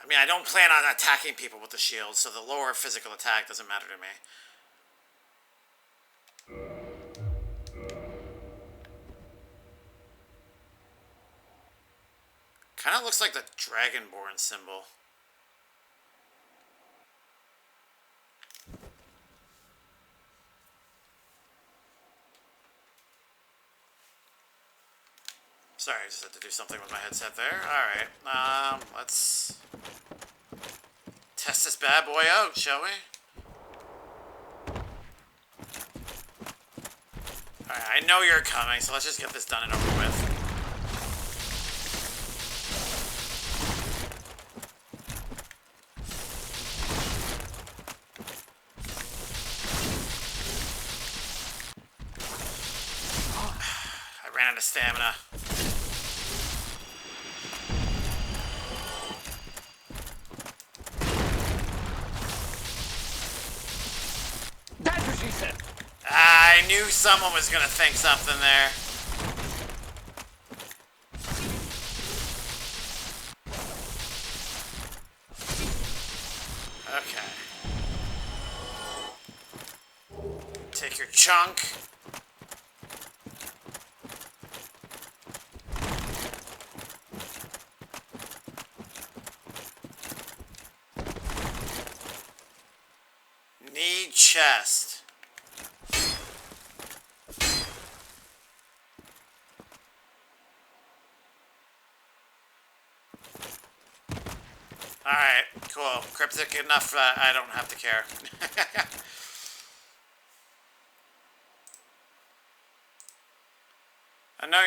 I mean, I don't plan on attacking people with the shield, so the lower physical attack doesn't matter to me. Kind of looks like the Dragonborn symbol. Sorry, I just had to do something with my headset there. Alright, let's test this bad boy out, shall we? Alright, I know you're coming, so let's just get this done and over with. I ran out of stamina. That's what she said. I knew someone was gonna think something there. Okay. Take your chunk. Need chest. Alright, cool. Cryptic enough that I don't have to care. I know...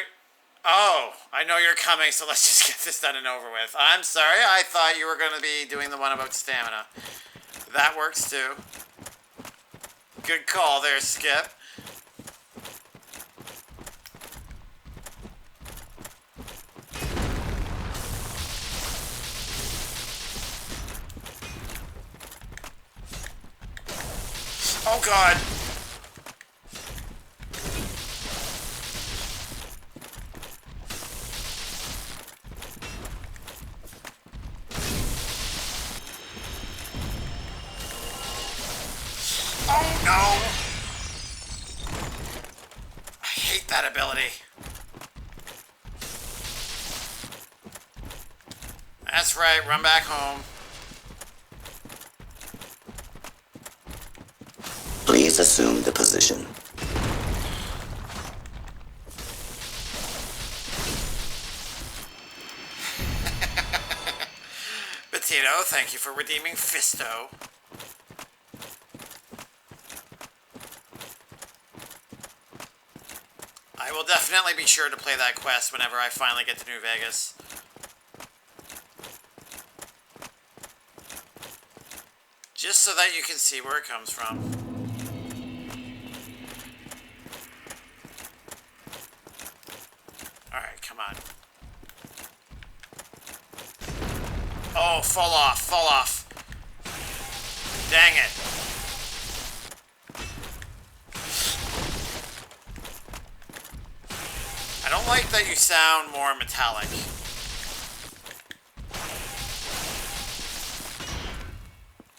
Oh, I know you're coming, so let's just get this done and over with. I'm sorry, I thought you were going to be doing the one about stamina. That works too. Good call there, Skip. Oh god! Oh no! I hate that ability. That's right, run back home. Please assume the position. Petito, thank you for redeeming Fisto. I will definitely be sure to play that quest whenever I finally get to New Vegas. Just so that you can see where it comes from. Alright, come on. Oh, fall off, fall off. Dang it. I don't like that you sound more metallic.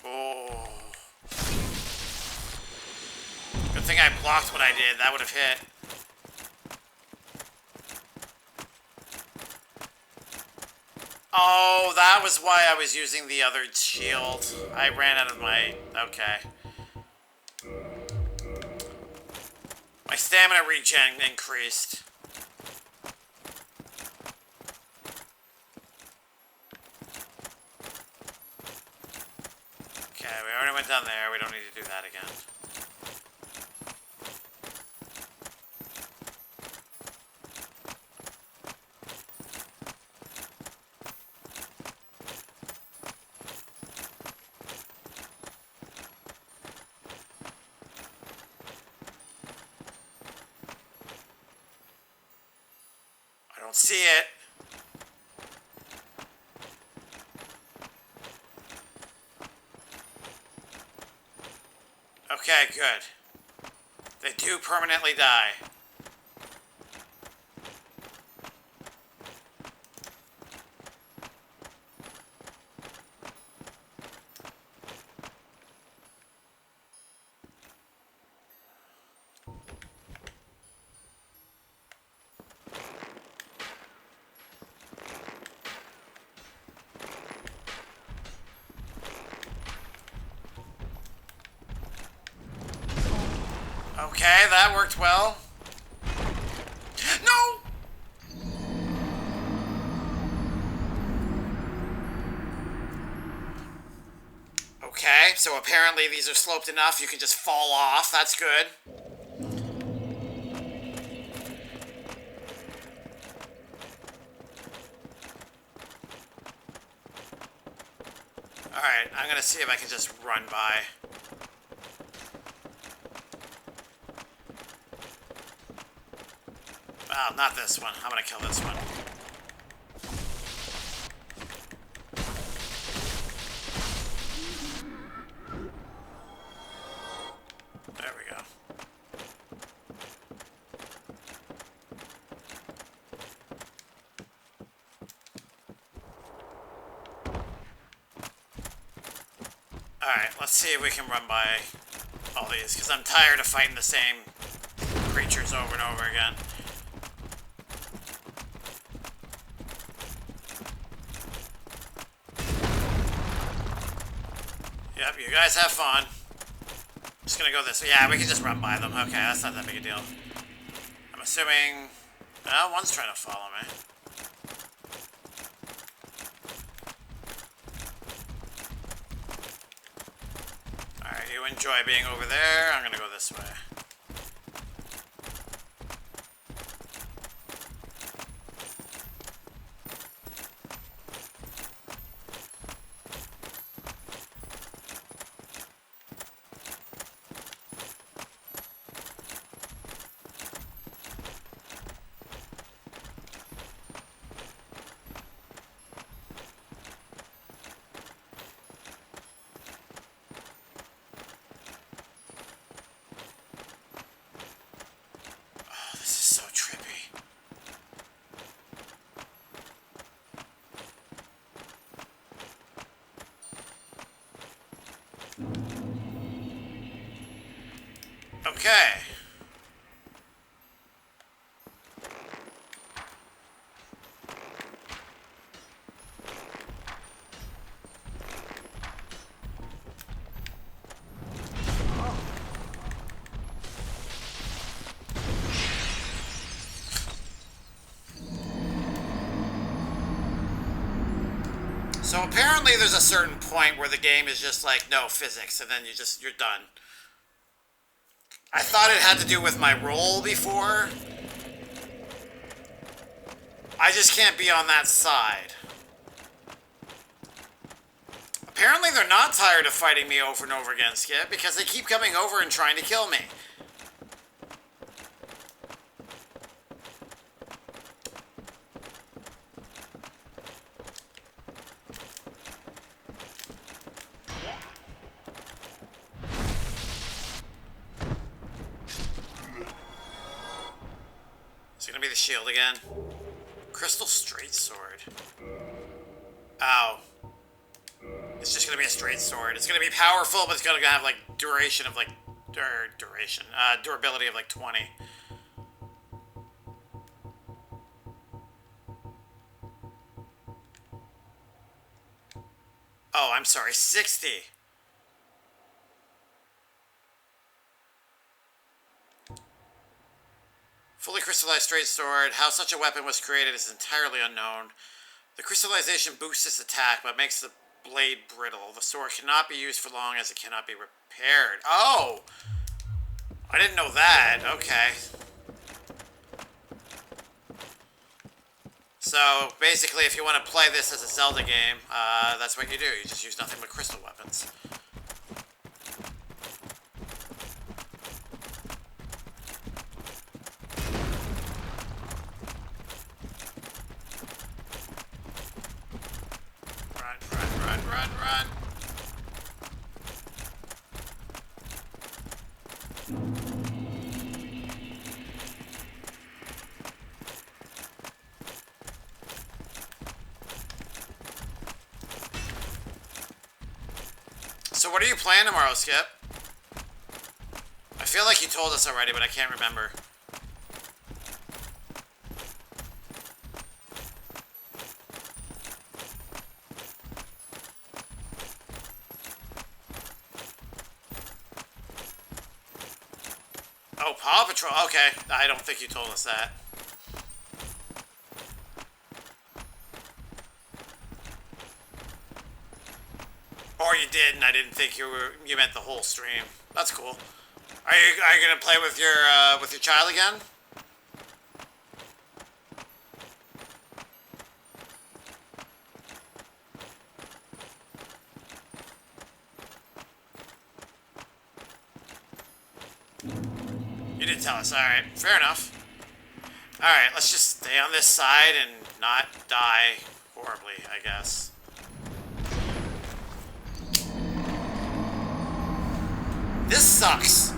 Oh. Good thing I blocked what I did. That would have hit. Oh, that was why I was using the other shield. I ran out of my... Okay. My stamina regen increased. Okay, we already went down there. We don't need to do that again. I don't see it. Okay, good. do permanently die. Okay, that worked well. No! Okay, so apparently these are sloped enough you can just fall off. That's good. Alright, I'm gonna see if I can just run by. Well, not this one. I'm gonna kill this one. There we go. Alright, let's see if we can run by all these, because I'm tired of fighting the same creatures over and over again. Yep, you guys have fun. Just gonna go this way. Yeah, we can just run by them. Okay, that's not that big a deal. I'm assuming... one's trying to follow me. Alright, you enjoy being over there. I'm gonna go this way. This is so trippy. Okay. So apparently there's a certain point where the game is just like, no physics, and then you're done. I thought it had to do with my role before. I just can't be on that side. Apparently they're not tired of fighting me over and over again, Skip, because they keep coming over and trying to kill me. Is it gonna be the shield again? Crystal straight sword. Ow. It's just gonna be a straight sword. It's gonna be powerful, but it's gonna have like duration of like durability of like 20. Oh, I'm sorry, 60. Fully crystallized straight sword. How such a weapon was created is entirely unknown. The crystallization boosts its attack, but makes the blade brittle. The sword cannot be used for long as it cannot be repaired. Oh! I didn't know that. Okay. So, basically, if you want to play this as a Zelda game, that's what you do. You just use nothing but crystal weapons. Run. So what are you playing tomorrow, Skip? I feel like you told us already, but I can't remember. Oh, Paw Patrol. Okay. I don't think you told us that. Or you did, and I didn't think you meant the whole stream. That's cool. Are you gonna play with your child again? You didn't tell us. All right, fair enough. All right, let's just stay on this side and not die horribly, I guess. This sucks.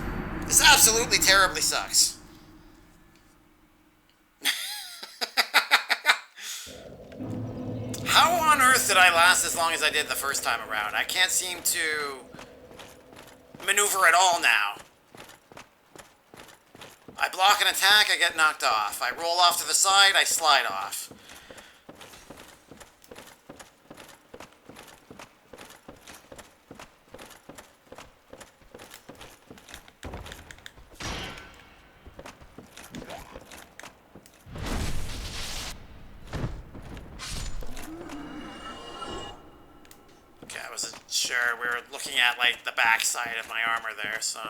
This absolutely terribly sucks. How on earth did I last as long as I did the first time around? I can't seem to maneuver at all now. I block an attack, I get knocked off. I roll off to the side, I slide off. Okay, I wasn't sure. We were looking at, like, the back side of my armor there, so...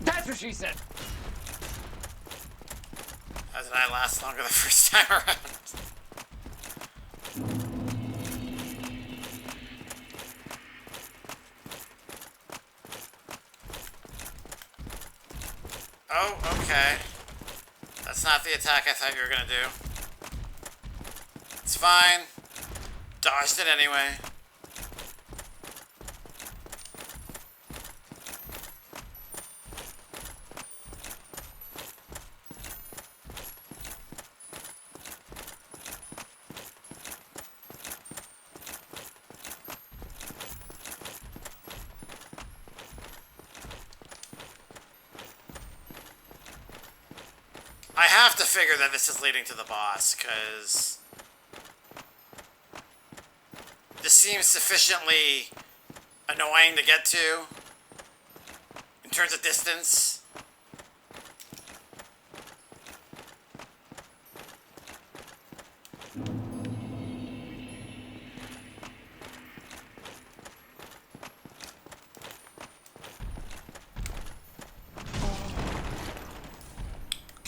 That's what she said. How did I last longer the first time around? Oh, okay. That's not the attack I thought you were gonna do. It's fine. Dodged it anyway. I have to figure that this is leading to the boss, because this seems sufficiently annoying to get to in terms of distance.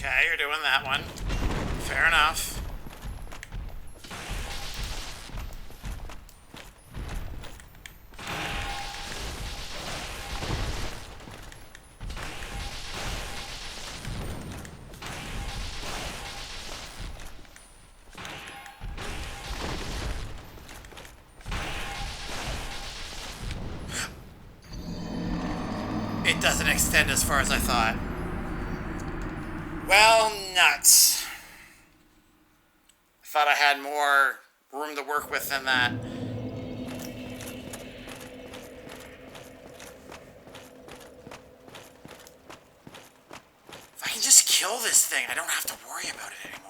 Okay, you're doing that one. Fair enough. It doesn't extend as far as I thought. Well, nuts. I thought I had more room to work with than that. If I can just kill this thing, I don't have to worry about it anymore.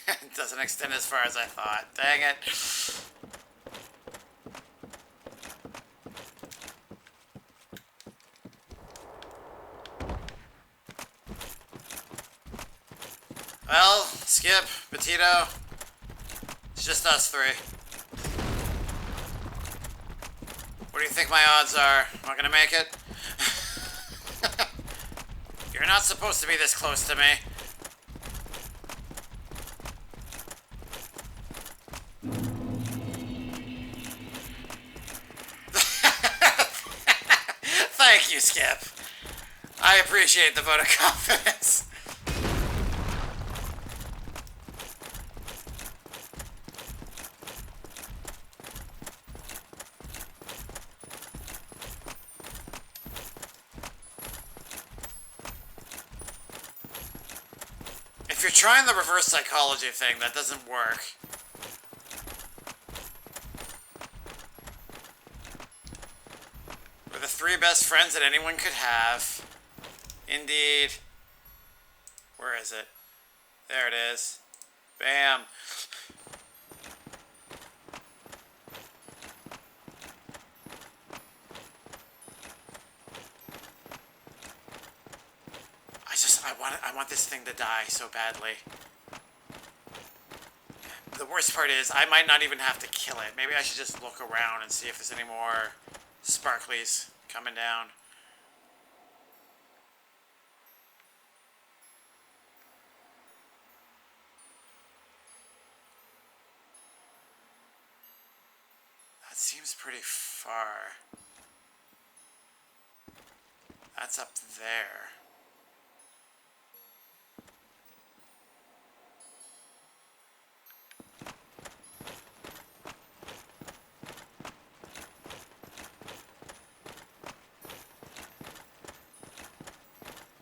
It doesn't extend as far as I thought. Dang it. Well, Skip, Petito, it's just us three. What do you think my odds are? Am I gonna make it? You're not supposed to be this close to me. Thank you, Skip. I appreciate the vote of confidence. If you're trying the reverse psychology thing, that doesn't work. We're the three best friends that anyone could have. Indeed. Where is it? There it is. Bam. I want this thing to die so badly. The worst part is, I might not even have to kill it. Maybe I should just look around and see if there's any more sparklies coming down. That seems pretty far. That's up there.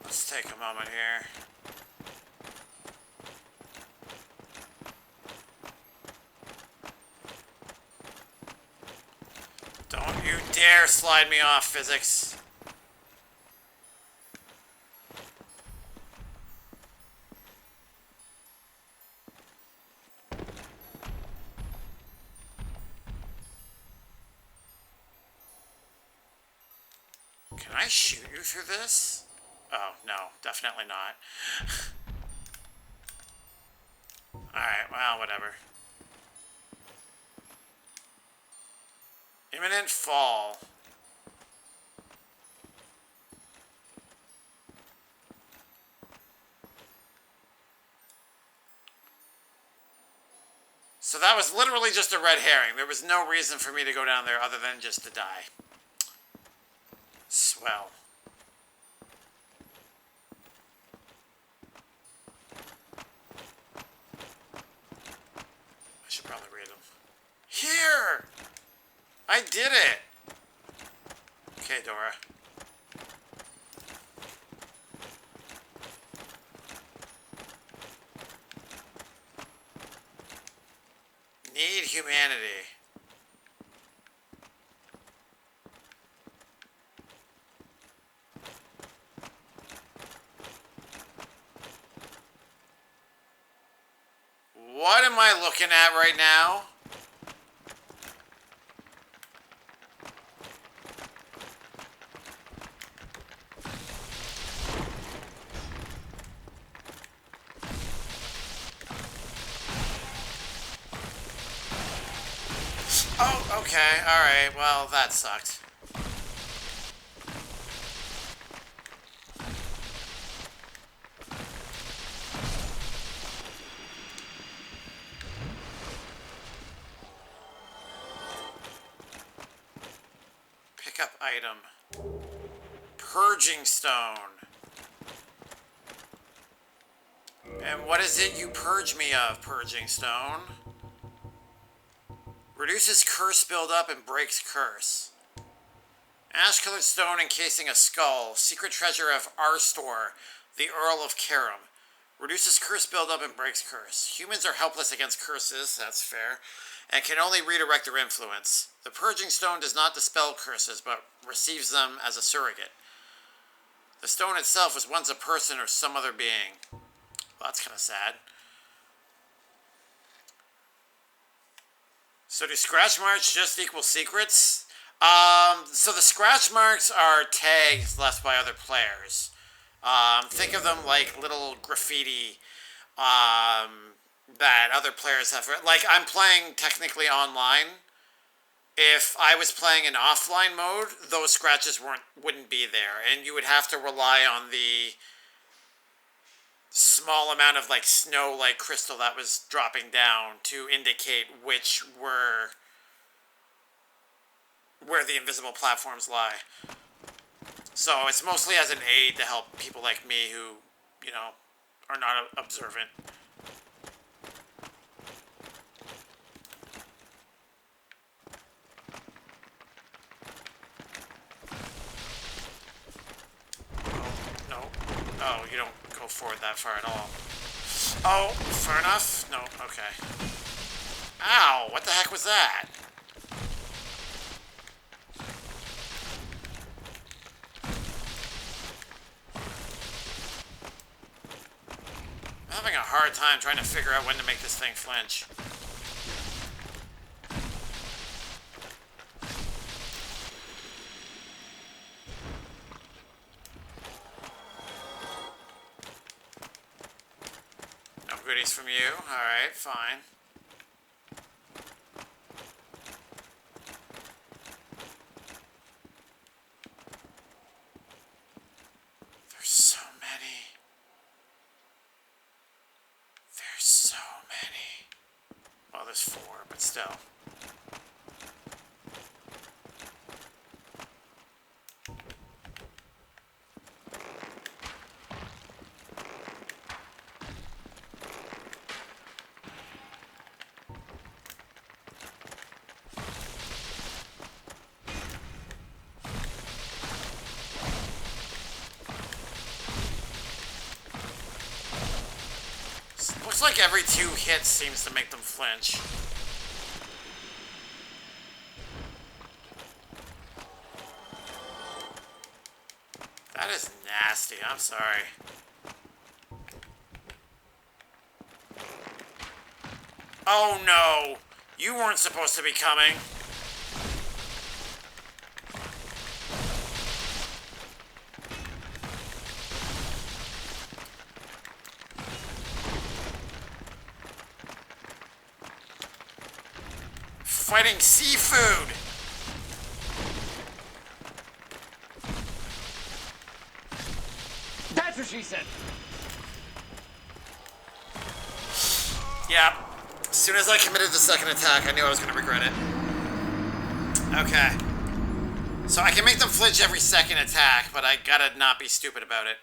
Let's take a moment here. Don't you dare slide me off, physics. Can I shoot you through this? Oh, no, definitely not. Alright, well, whatever. Imminent fall. So that was literally just a red herring. There was no reason for me to go down there other than just to die. Swell. I should probably read them. Here! I did it! Okay, Dora. Need humanity. What am I looking at right now? Oh, okay, alright, well, that sucked. Pick up item. Purging stone. And what is it you purge me of, purging stone? Reduces curse buildup and breaks curse. Ash-colored stone encasing a skull. Secret treasure of Arstor, the Earl of Karam. Reduces curse buildup and breaks curse. Humans are helpless against curses, that's fair, and can only redirect their influence. The purging stone does not dispel curses, but receives them as a surrogate. The stone itself was once a person or some other being. Well, that's kind of sad. So do scratch marks just equal secrets? So the scratch marks are tags left by other players. Think of them like little graffiti that other players have. Like, I'm playing technically online. If I was playing in offline mode, those scratches wouldn't be there, and you would have to rely on the small amount of like snow-like crystal that was dropping down to indicate which were where the invisible platforms lie. So it's mostly as an aid to help people like me who, you know, are not observant. Oh, no. Oh, you don't go forward that far at all. Oh, far enough? No, okay. Ow, what the heck was that? I'm having a hard time trying to figure out when to make this thing flinch. No goodies from you. Alright, fine. There's so many. There's so many. Well, there's 4, but still. Looks like every 2 hits seems to make them flinch. That is nasty, I'm sorry. Oh no! You weren't supposed to be coming. Fighting seafood! That's what she said. Yeah. As soon as I committed the second attack, I knew I was going to regret it. Okay. So I can make them flinch every second attack, but I gotta not be stupid about it.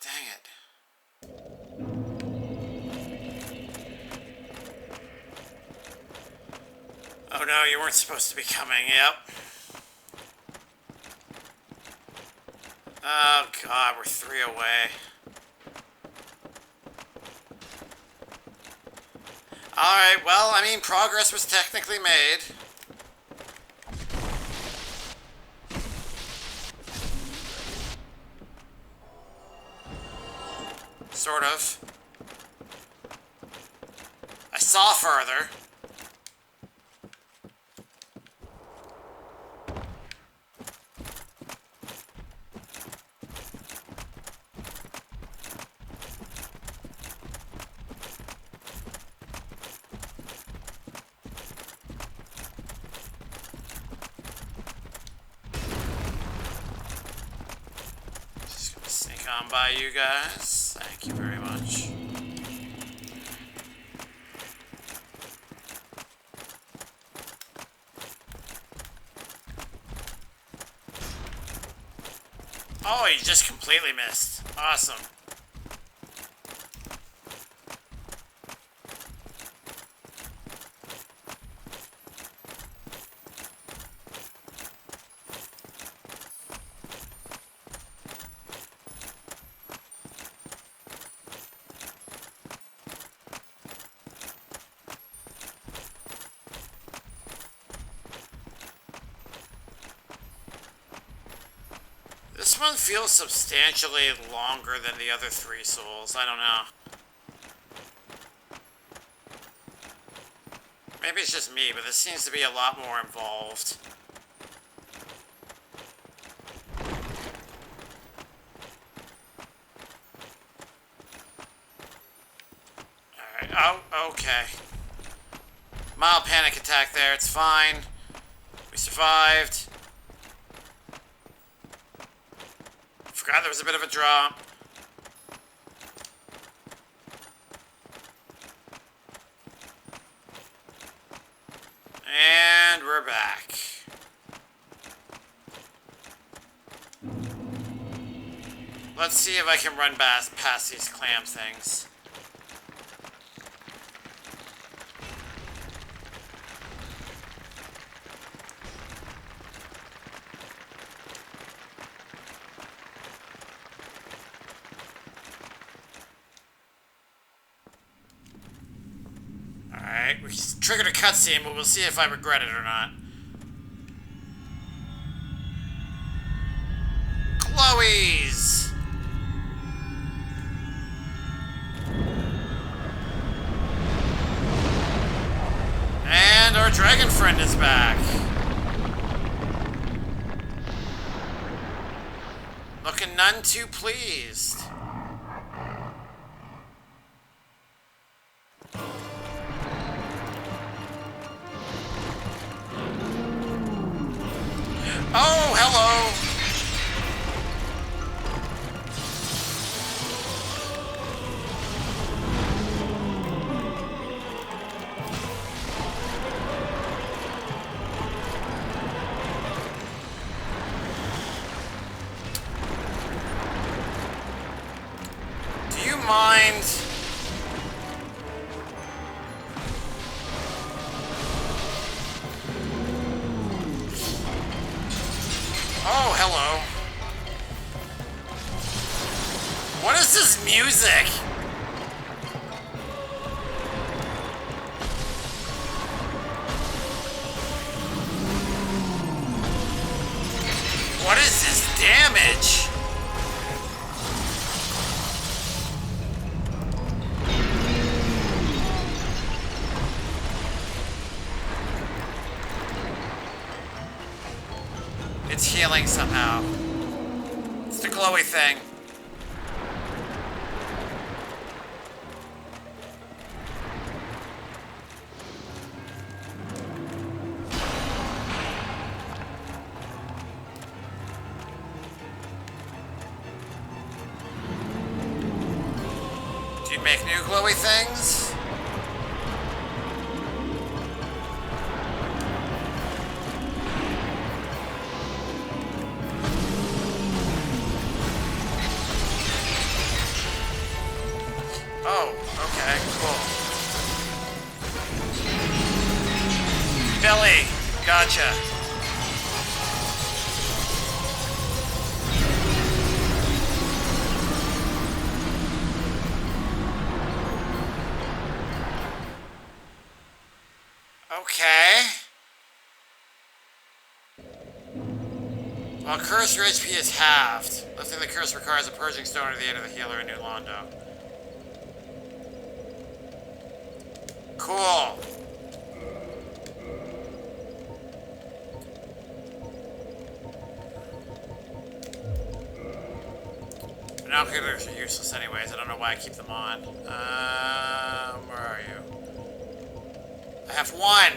Dang it. Oh no, you weren't supposed to be coming. Yep. Oh god, we're 3 away. Alright, well, I mean, progress was technically made. Sort of. I saw further. Just gonna sneak on by you guys. Thank you very much. Oh, he just completely missed. Awesome. This one feels substantially longer than the other 3 souls. I don't know. Maybe it's just me, but this seems to be a lot more involved. Alright, oh, okay. Mild panic attack there, it's fine. We survived. Forgot there was a bit of a drop. Let's see if I can run past these clam things. Alright, we triggered a cutscene, but we'll see if I regret it or not. Chloe's! And our dragon friend is back. Looking none too pleased. Oh, hello! Do you mind? Oh, hello. What is this music? What is this damage? It's healing somehow. It's the glowy thing. Do you make new glowy things? Oh, okay, cool. Billy, gotcha. Okay. While curse, your HP is halved. Lifting the curse requires a purging stone or the aid of the healer in New Londo. Cool. Binoculars are useless anyways. I don't know why I keep them on. Where are you? I have one.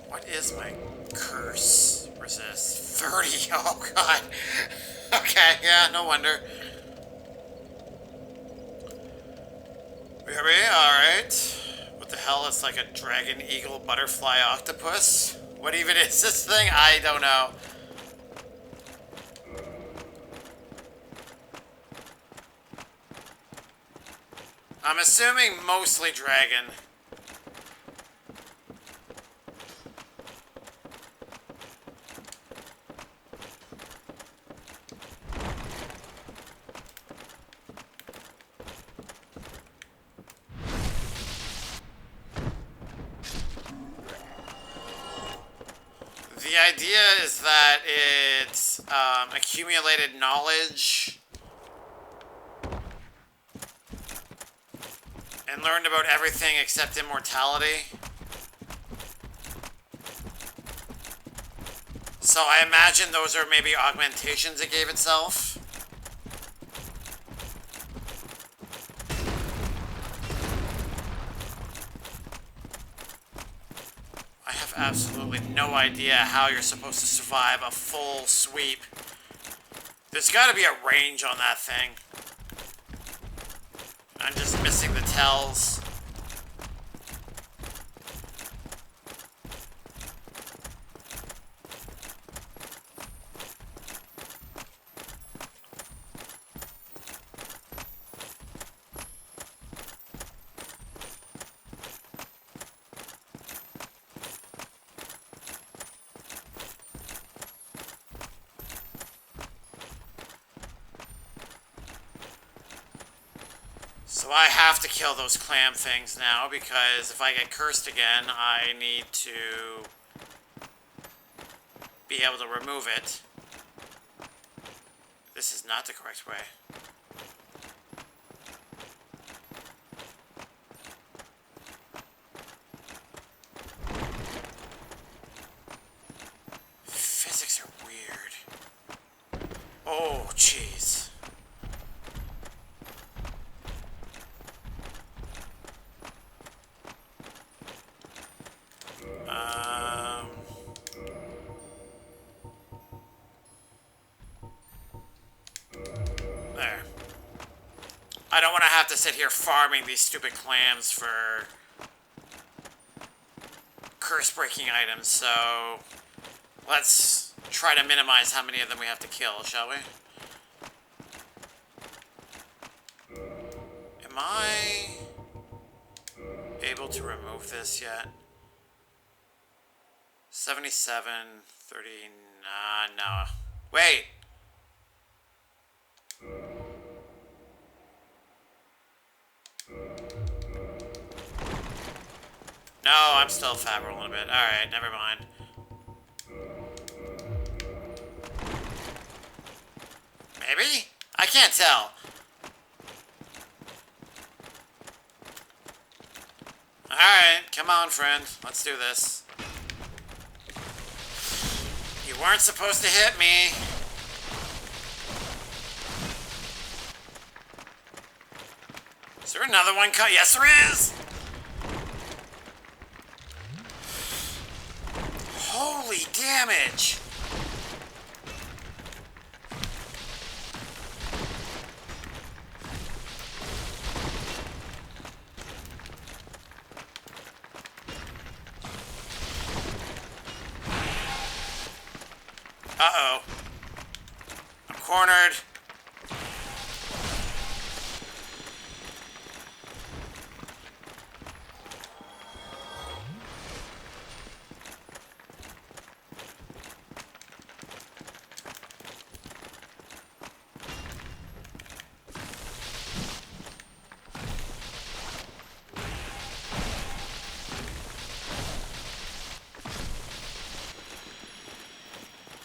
What is my curse resist? 30. Oh god. Okay, yeah, no wonder. Alright. What the hell? It's like a dragon, eagle, butterfly, octopus? What even is this thing? I don't know. I'm assuming mostly dragon. The idea is that it's accumulated knowledge and learned about everything except immortality. So I imagine those are maybe augmentations it gave itself. I have absolutely no idea how you're supposed to survive a full sweep There's got to be a range on that thing. I'm just missing the tells. So I have to kill those clam things now, because if I get cursed again, I need to be able to remove it. This is not the correct way. Physics are weird. Oh, jeez. There. I don't want to have to sit here farming these stupid clams for curse-breaking items, so let's try to minimize how many of them we have to kill, shall we? Am I able to remove this yet? 77, 30, no. Wait! No, I'm still fat rolling a bit. Alright, never mind. Maybe? I can't tell. Alright, come on, friend. Let's do this. You weren't supposed to hit me. Is there another one coming? Yes, there is! Holy damage! Uh-oh. I'm cornered.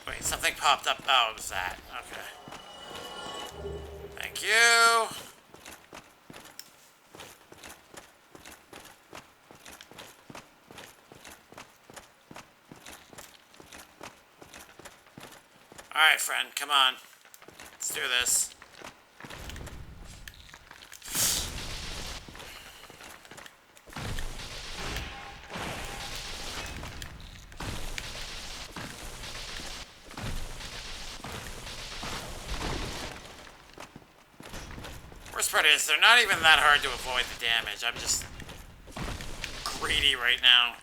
Wait, something popped up. Oh, it was that. Okay. Thank you. Alright, friend, come on. Let's do this. Worst part is, they're not even that hard to avoid the damage. I'm just greedy right now.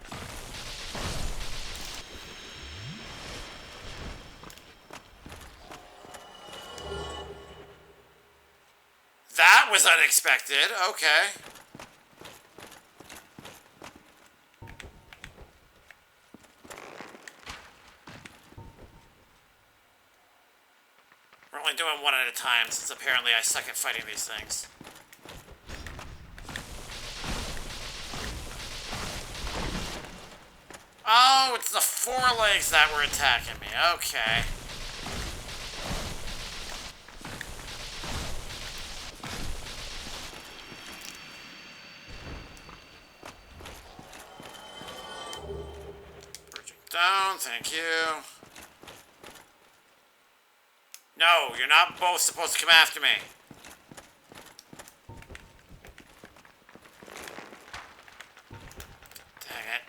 That was unexpected. Okay. We're only doing one at a time, since apparently I suck at fighting these things. Oh, it's the forelegs that were attacking me. Okay. Project down, thank you. No, you're not both supposed to come after me. Dang it.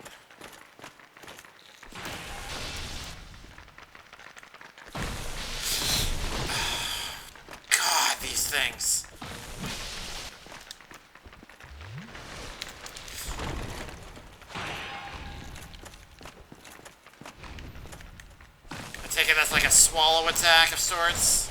things. I take it that's like a swallow attack of sorts.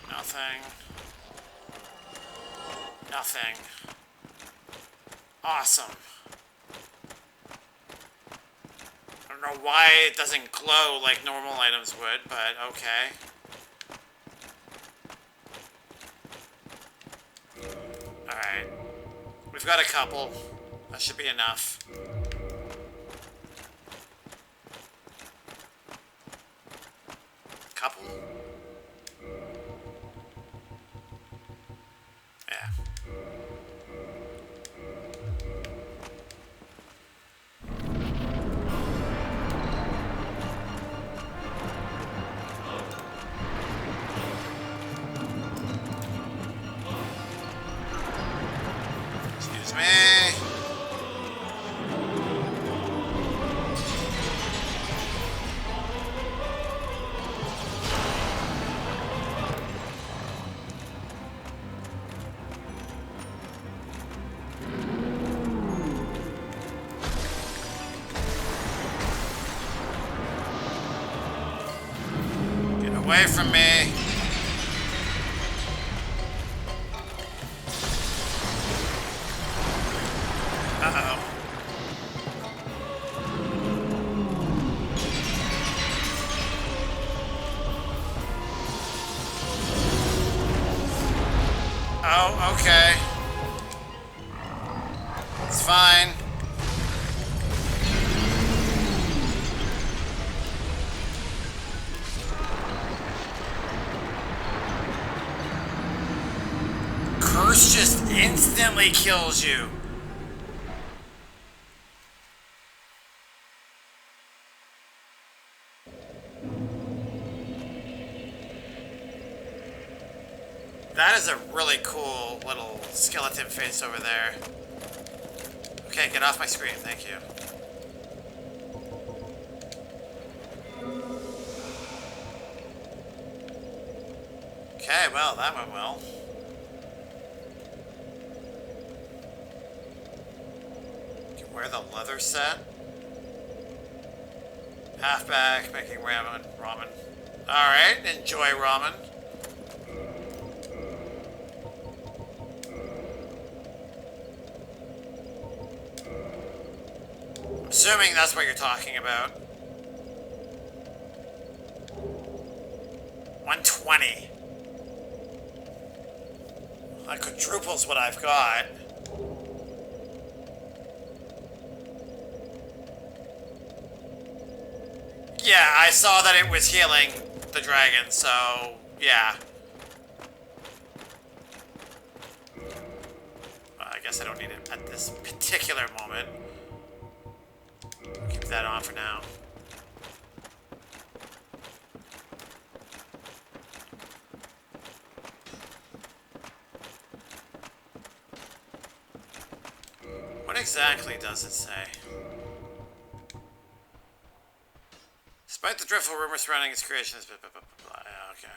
Nothing. Nothing. Awesome. I don't know why it doesn't glow like normal items would, but okay. Alright. We've got a couple. That should be enough. Couple? Yeah. Excuse me. Get away from me. Uh-oh. Oh, okay. It's fine. Curse just instantly kills you. That is a really cool little skeleton face over there. Okay, get off my screen, thank you. Okay, well, that went well. You can wear the leather set. Halfback, making ramen. Alright, enjoy ramen. Assuming that's what you're talking about. 120. That quadruples what I've got. Yeah, I saw that it was healing the dragon, so yeah. I guess I don't need it at this particular moment. Keep that on for now. What exactly does it say? Despite the dreadful rumors surrounding its creation, blah, blah, blah, blah, blah. Yeah, okay.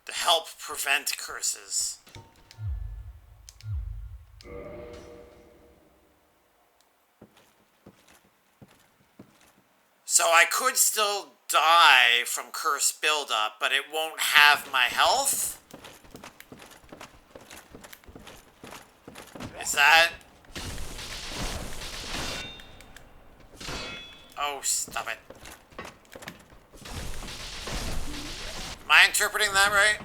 To help prevent curses. So I could still die from curse buildup, but it won't have my health? Is that... Oh, stop it. Am I interpreting that right?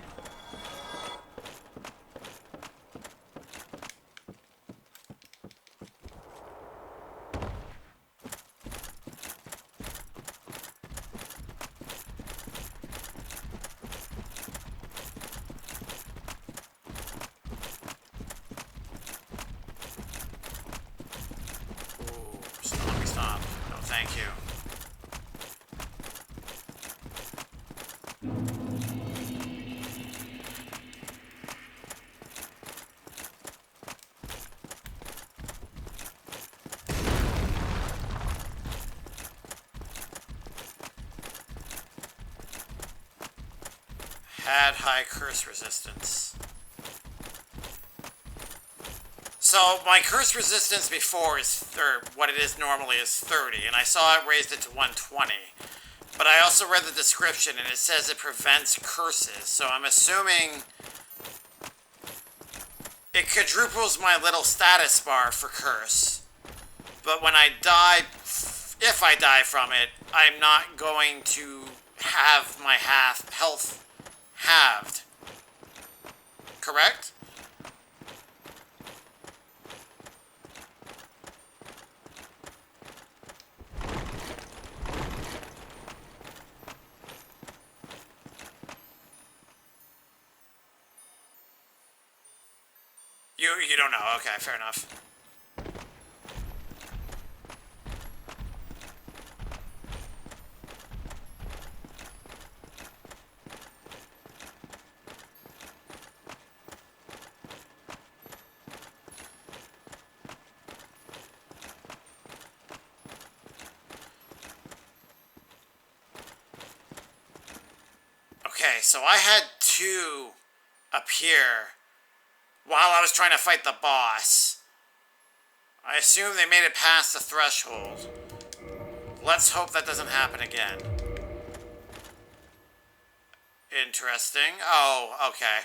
Add high curse resistance. So my curse resistance before is, or what it is normally is 30, and I saw it raised it to 120. But I also read the description, and it says it prevents curses, so I'm assuming it quadruples my little status bar for curse. But when I die, if I die from it, I'm not going to have my health halved. Correct? You don't know. Okay, fair enough. Okay, so I had two appear while I was trying to fight the boss. I assume they made it past the threshold. Let's hope that doesn't happen again. Interesting. Oh, okay.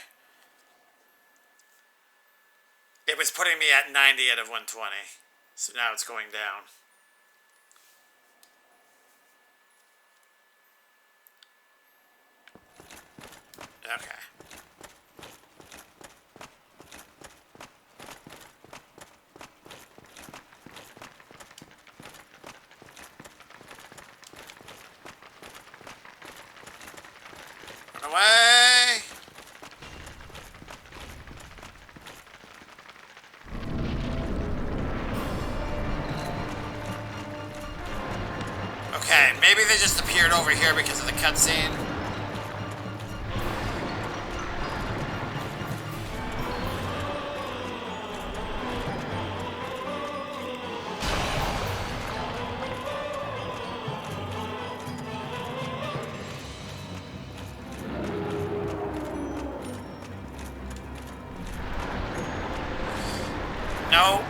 It was putting me at 90 out of 120. So now it's going down. Okay. Run away! Okay, maybe they just appeared over here because of the cutscene. No.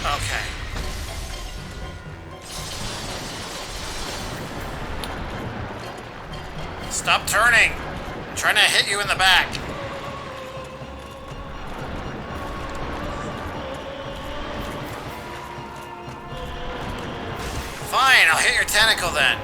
Okay. Stop turning. I'm trying to hit you in the back. Fine, I'll hit your tentacle then.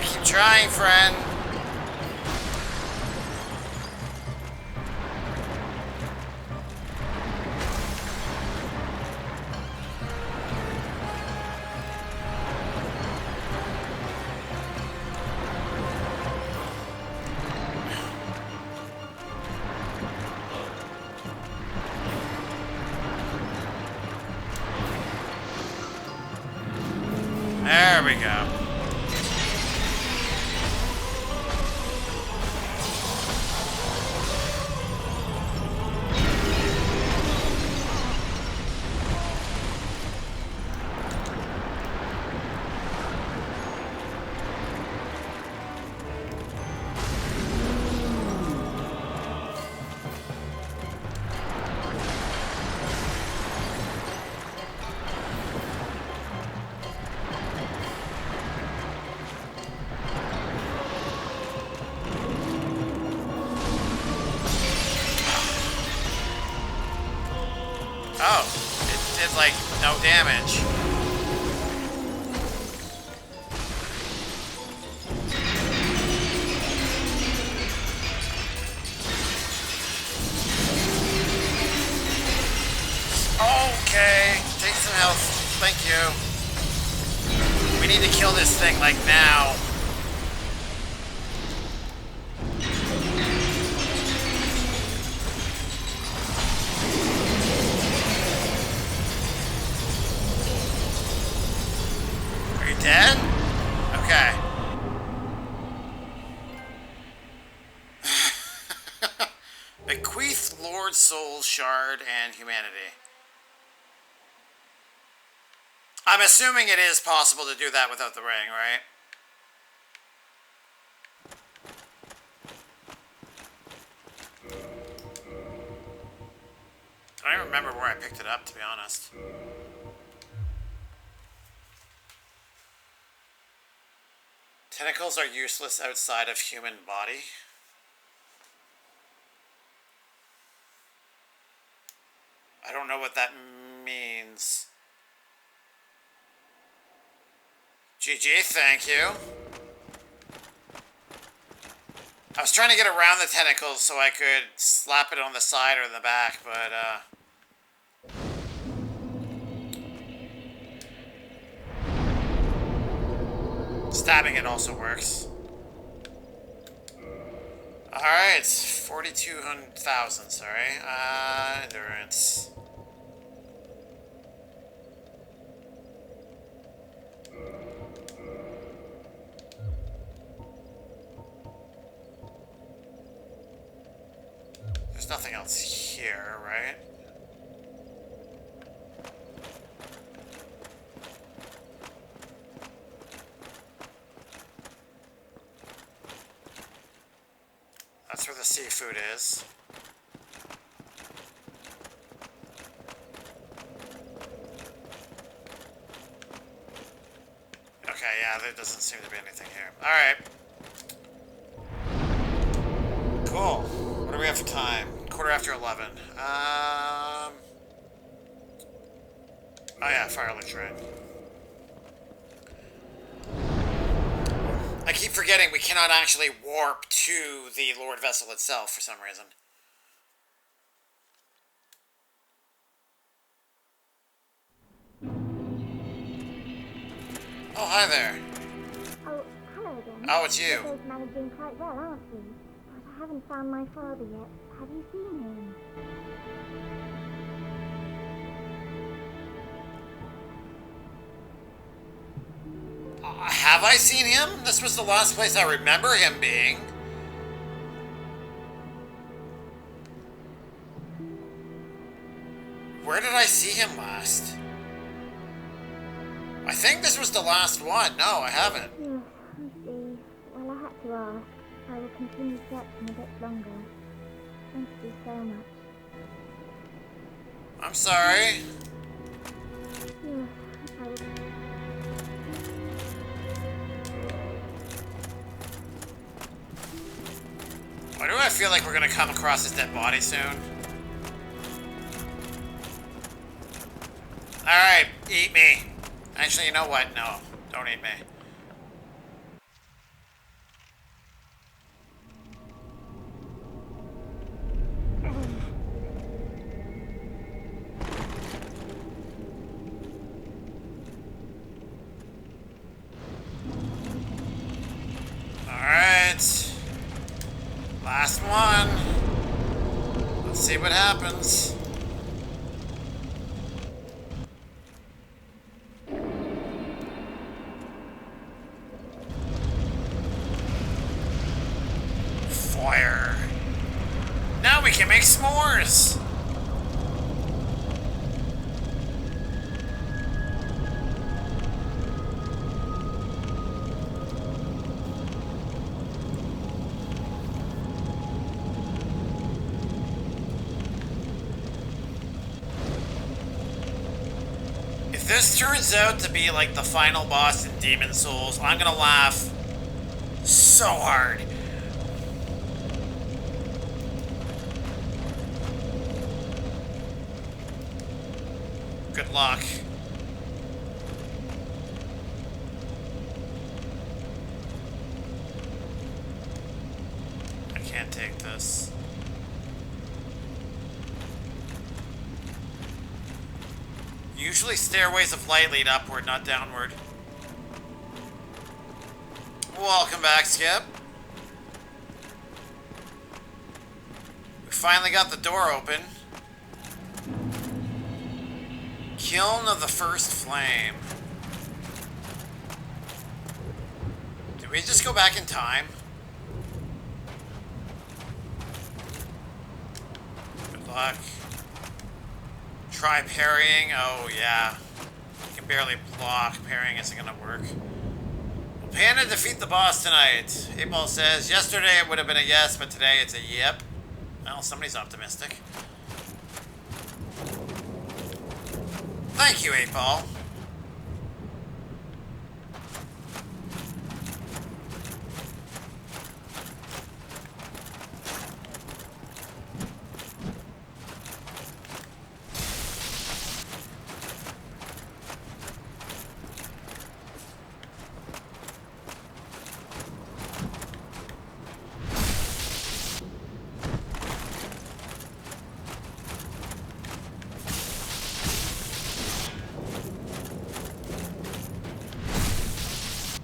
Keep trying, friend. There we go. Oh, it did like no damage. Okay, take some health. Thank you. We need to kill this thing like now. Are you dead? Okay. Bequeath Lord Soul Shard and Humanity. I'm assuming it is possible to do that without the ring, right? I don't even remember where I picked it up, to be honest. Tentacles are useless outside of human body. I don't know what that means. GG, thank you. I was trying to get around the tentacles so I could slap it on the side or in the back, but stabbing it also works. Alright, 42,000, sorry. Endurance. There's nothing else here, right? That's where the seafood is. Okay, yeah, there doesn't seem to be anything here. Alright. Cool. What do we have for time? 11:15. Oh yeah, Firelight Shrine. I keep forgetting we cannot actually warp to the Lord Vessel itself for some reason. Oh, hi there. Oh, hello again. Oh, it's you. You're both managing quite well, aren't we? But I haven't found my father yet. Have you seen him? Have I seen him? This was the last place I remember him being. Where did I see him last? I think this was the last one. No, I haven't. Yes, I see. Well, I had to ask. I will continue searching a bit longer. Thank you so much. I'm sorry. Yes, I will. Why do I feel like we're gonna come across his dead body soon? Alright, eat me. Actually, you know what? No, don't eat me. Alright. Last one. Let's see what happens. Fire. Now we can make s'mores. If this turns out to be like the final boss in Demon Souls, I'm gonna laugh so hard. Good luck. I can't take this. Usually stairways of light lead upward, not downward. Welcome back, Skip. We finally got the door open. Kiln of the First Flame. Did we just go back in time? Good luck. Try parrying. Oh, yeah. You can barely block. Parrying isn't going to work. Will Panda defeat the boss tonight? 8-Ball says, yesterday it would have been a yes, but today it's a yep. Well, somebody's optimistic. Thank you, 8-Ball.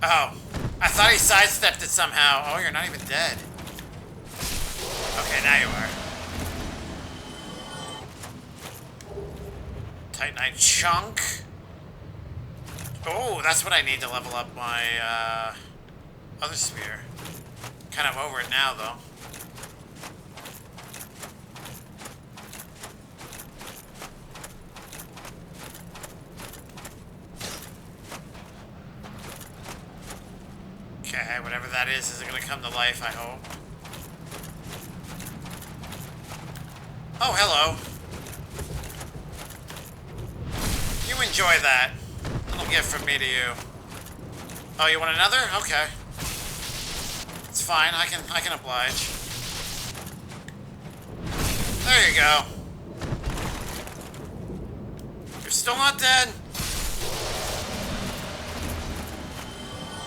Oh, I thought he sidestepped it somehow. Oh, you're not even dead. Okay, now you are. Titanite chunk. Oh, that's what I need to level up my other spear. Kind of over it now, though. Okay, whatever that is it going to come to life, I hope. Oh, hello. You enjoy that. Little gift from me to you. Oh, you want another? Okay. It's fine, I can oblige. There you go. You're still not dead?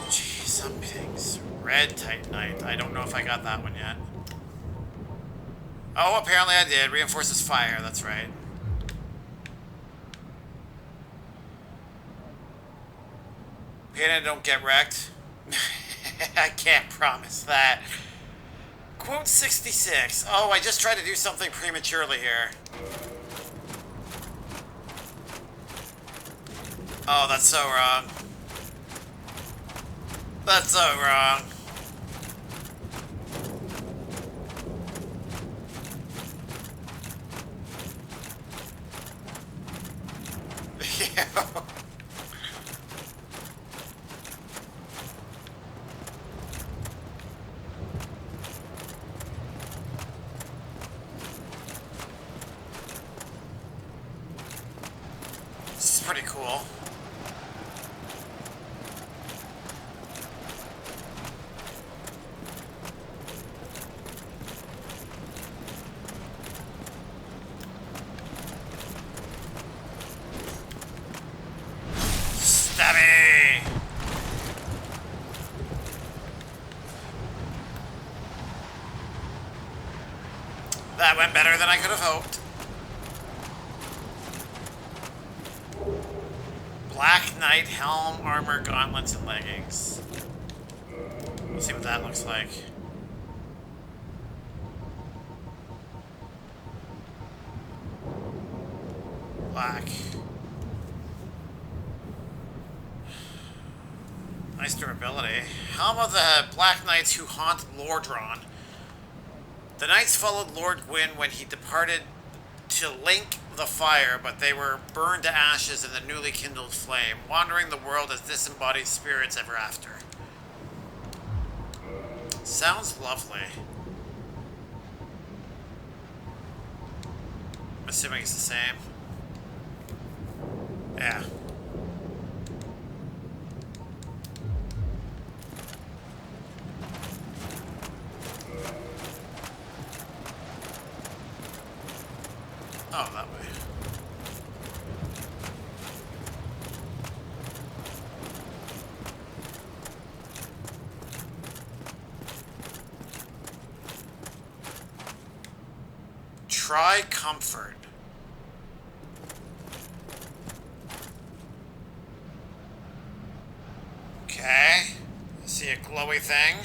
Something's red Titanite. I don't know if I got that one yet. Oh, apparently I did. Reinforces fire, that's right. Panda, don't get wrecked. I can't promise that. Quote 66. Oh, I just tried to do something prematurely here. Oh, that's so wrong. That's so wrong. This is pretty cool. Stabby! That went better than I could have hoped. Black Knight, helm, armor, gauntlets, and leggings. Let's see what that looks like. Black. Nice durability. Helm of the Black Knights who haunt Lordron. The knights followed Lord Gwyn when he departed to link the fire, but they were burned to ashes in the newly kindled flame, wandering the world as disembodied spirits ever after. Sounds lovely. I'm assuming it's the same. Yeah. Oh, that way. Try comfort. Okay. I see a glowy thing.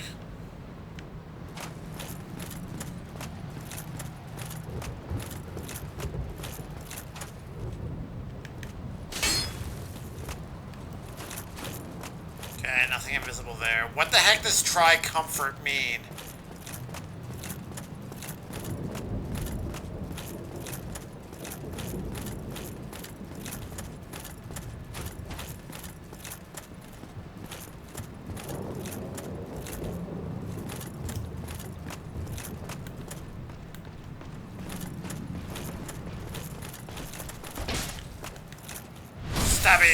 Okay, nothing invisible there. What the heck does try comfort mean? Stabby!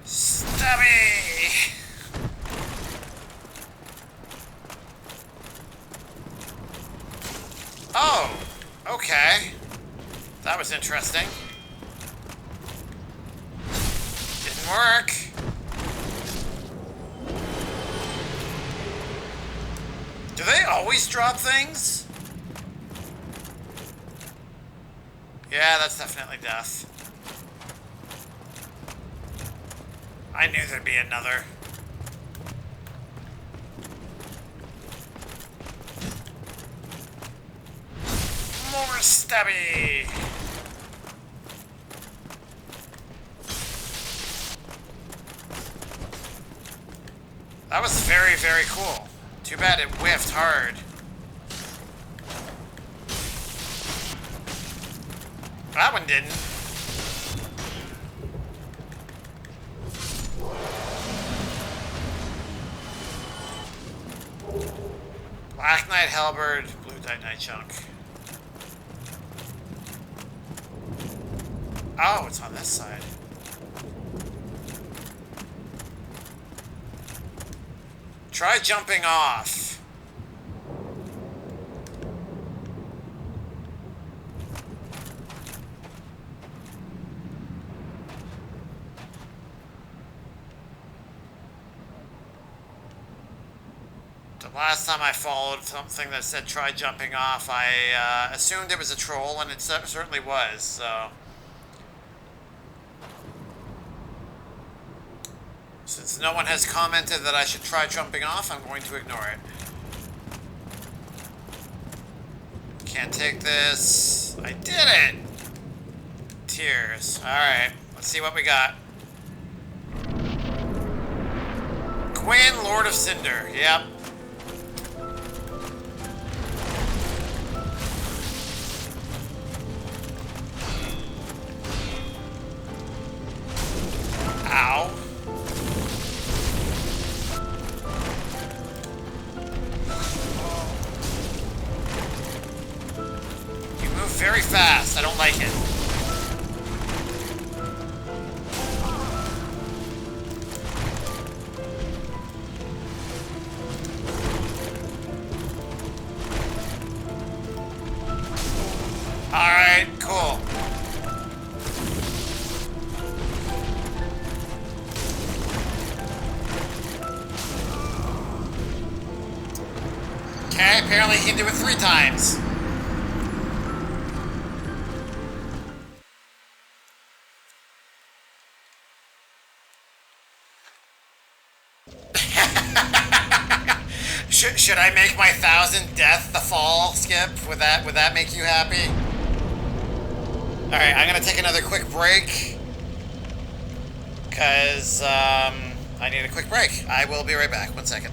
Stabby! Oh, okay. That was interesting. Didn't work. Do they always drop things? Yeah, that's definitely death. I knew there'd be another. More stabby! That was very, very cool. Too bad it whiffed hard. That one didn't. Black Knight Halberd, Blue Knight Chunk. Oh, it's on this side. Try jumping off. The last time I followed something that said try jumping off, I assumed it was a troll, and it certainly was, so... Since no one has commented that I should try jumping off, I'm going to ignore it. Can't take this. I did it! Tears. Alright, let's see what we got. Quinn, Lord of Cinder. Yep. Ow. You move very fast. I don't like it. Alright, cool. Okay, apparently he can do it 3 times. Should I make my 1,000 death the fall skip? Would that make you happy? Alright, I'm gonna take another quick break. Cause I need a quick break. I will be right back. 1 second.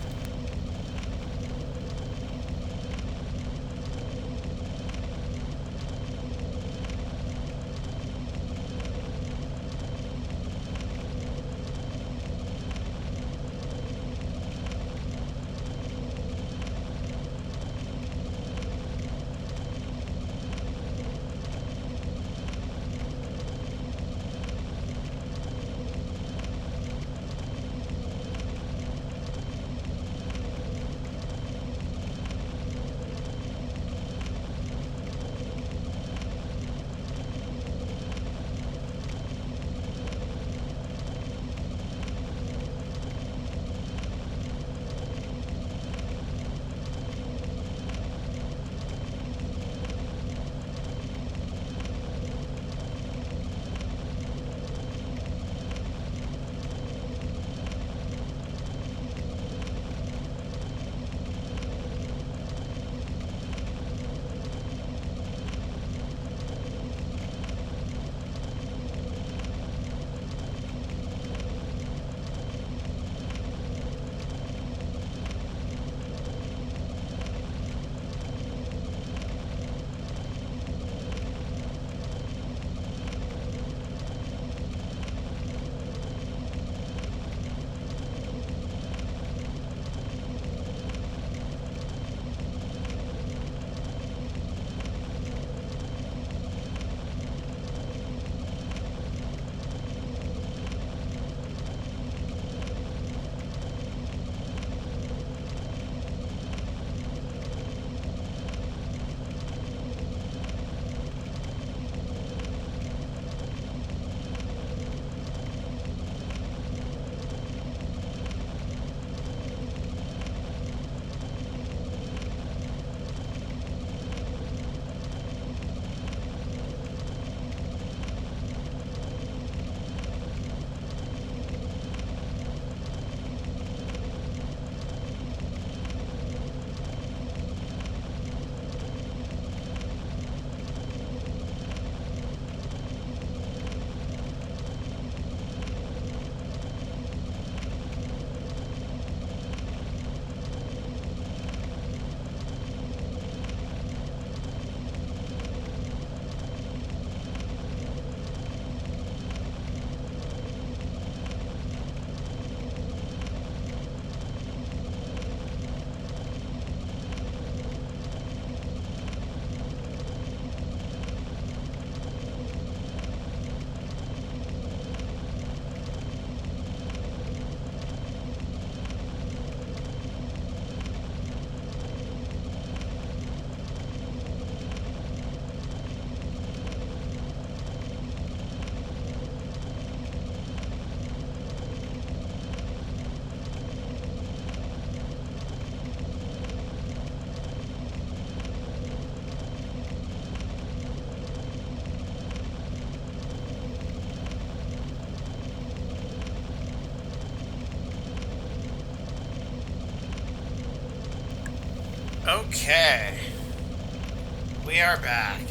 Okay. We are back.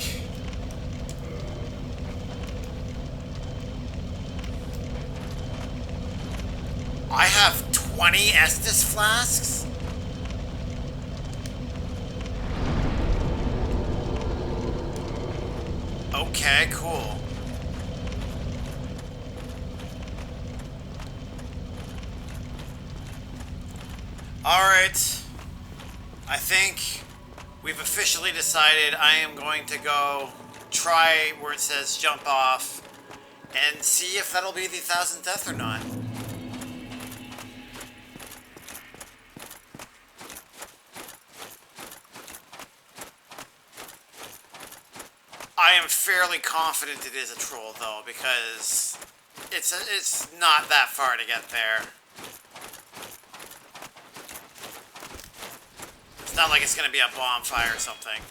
I have 20 Estus flasks? Okay, cool. Alright. I think we've officially decided I am going to go try where it says jump off and see if that'll be the 1000th death or not. I am fairly confident it is a troll though, because it's not that far to get there. It's not like it's going to be a bonfire or something.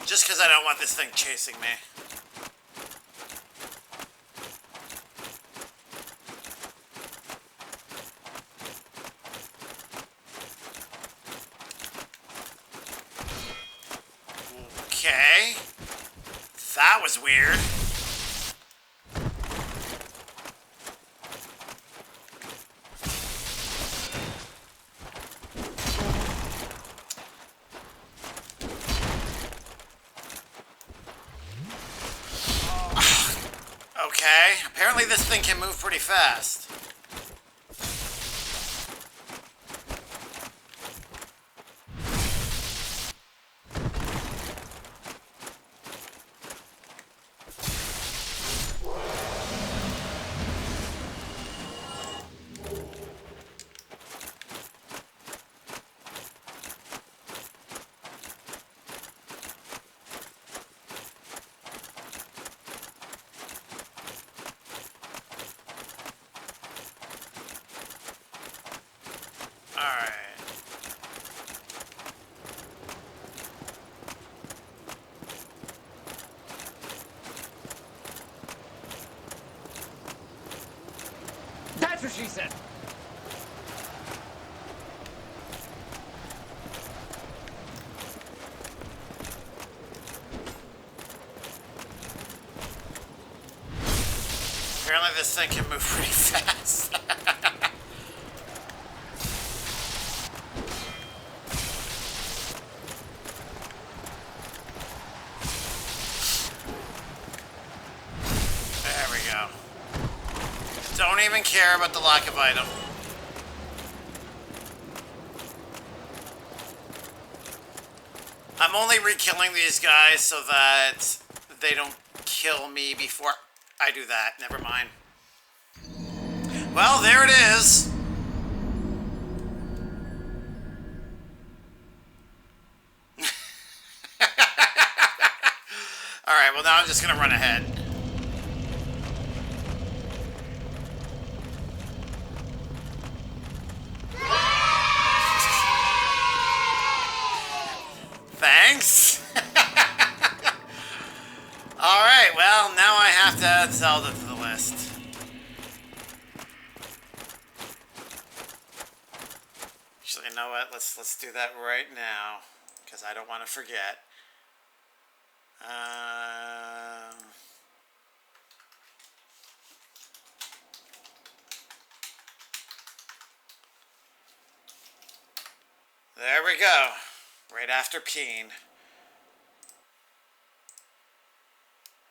Just because I don't want this thing chasing me. Okay. That was weird. Okay, apparently this thing can move pretty fast. Alright. That's what she said. Apparently this thing can move pretty fast. There we go. Don't even care about the lack of item. I'm only re-killing these guys so that they don't kill me before I do that. Never mind. Well, there it is. Alright, well now I'm just gonna run ahead. Thanks. Alright, well, now I have to add Zelda to the list. Actually, you know what? Let's do that right now, because I don't want to forget. There we go. Right after peeing.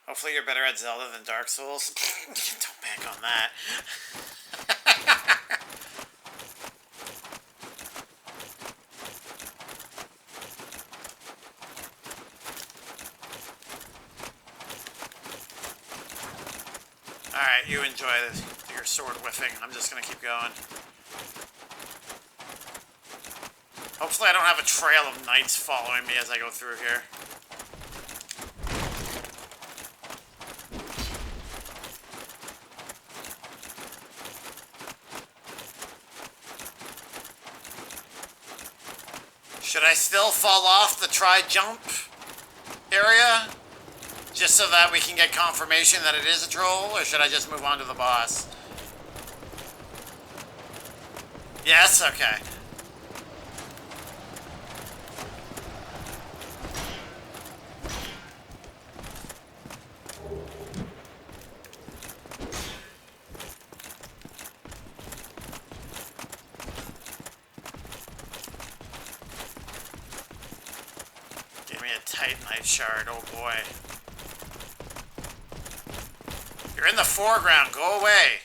Hopefully you're better at Zelda than Dark Souls. Don't bank on that. Alright, you enjoy your sword whiffing. I'm just gonna keep going. Hopefully I don't have a trail of knights following me as I go through here. Should I still fall off the try-jump area? Just so that we can get confirmation that it is a troll? Or should I just move on to the boss? Yes? Okay. Give me a titanite shard, oh boy. You're in the foreground, go away.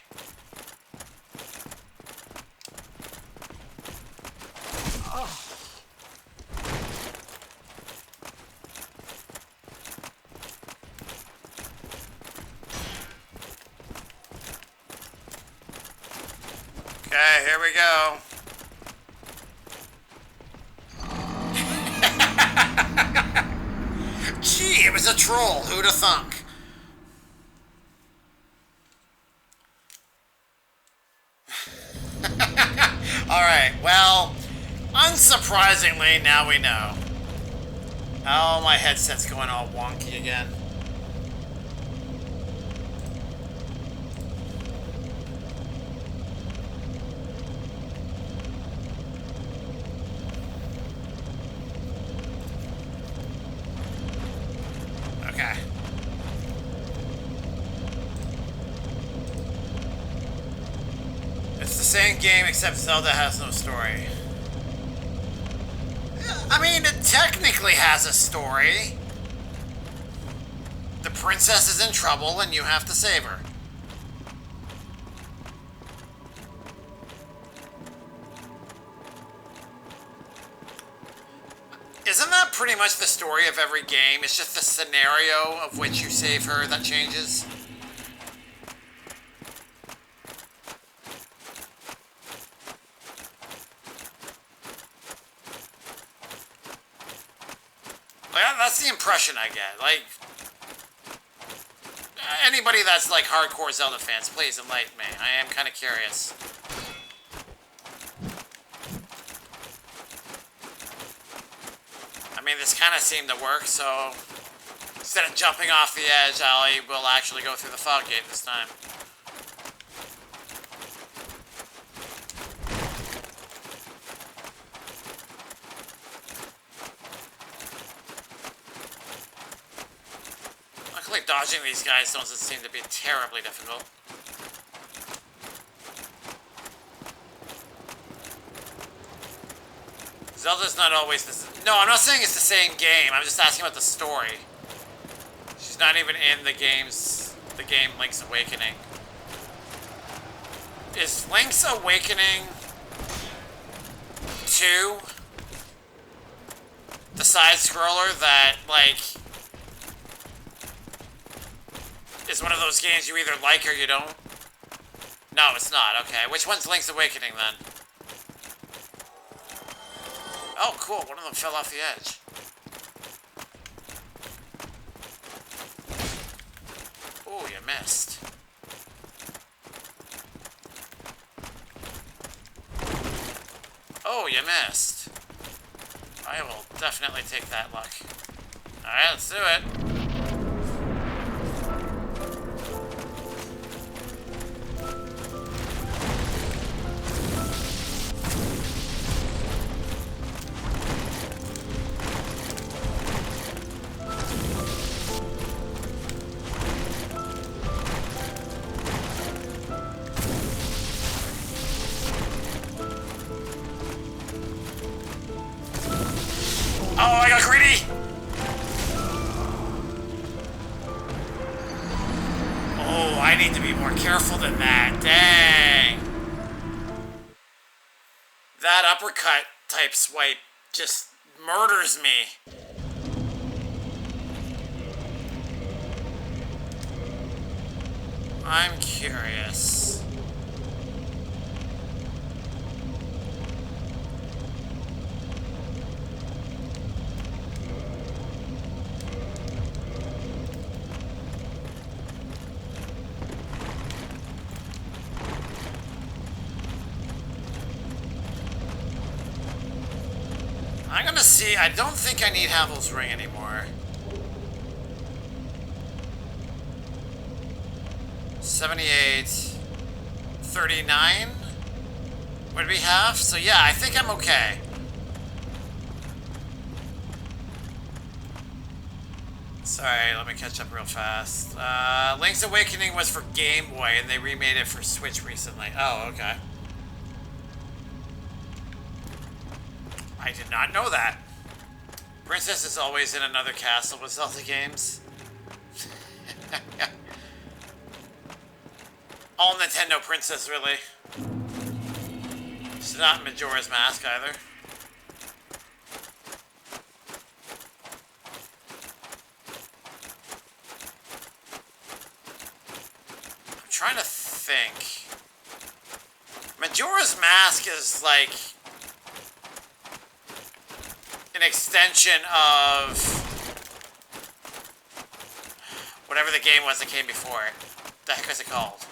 Okay, here we go. Gee, it was a troll. Who'da thunk? Alright, well, unsurprisingly, now we know. Oh, my headset's going all wonky again. Okay. It's the same game except Zelda has no story. I mean, it technically has a story. The princess is in trouble and you have to save her. Isn't that pretty much the story of every game? It's just the scenario of which you save her that changes? Like, that's the impression I get. Like, anybody that's like hardcore Zelda fans, please enlighten me. I am kind of curious. I mean, this kind of seemed to work, so instead of jumping off the edge, I will actually go through the fog gate this time. Luckily, dodging these guys doesn't seem to be terribly difficult. Zelda's not always the... No, I'm not saying it's the same game. I'm just asking about the story. She's not even in the game Link's Awakening. Is Link's Awakening 2 the side-scroller that, like, is one of those games you either like or you don't? No, it's not. Okay. Which one's Link's Awakening, then? Oh, cool. One of them fell off the edge. Oh, you missed. Oh, you missed. I will definitely take that luck. Alright, let's do it. Oh, I got greedy! Oh, I need to be more careful than that. Dang. That uppercut type swipe just murders me. I'm curious. I'm gonna see. I don't think I need Havel's ring anymore. 78, 39 would be half. So yeah, I think I'm okay. Sorry, let me catch up real fast. Link's Awakening was for Game Boy, and they remade it for Switch recently. Oh, okay. I did not know that. Princess is always in another castle with Zelda games. All Nintendo Princess, really. She's not Majora's Mask either. I'm trying to think. Majora's Mask is like an extension of whatever the game was that came before it. What the heck is it called?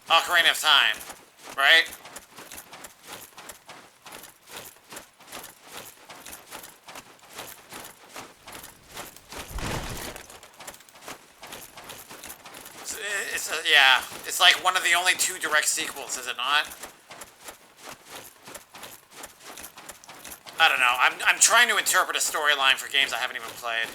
Ocarina of Time, right? Yeah, it's like one of the only two direct sequels, is it not? I don't know. I'm trying to interpret a storyline for games I haven't even played.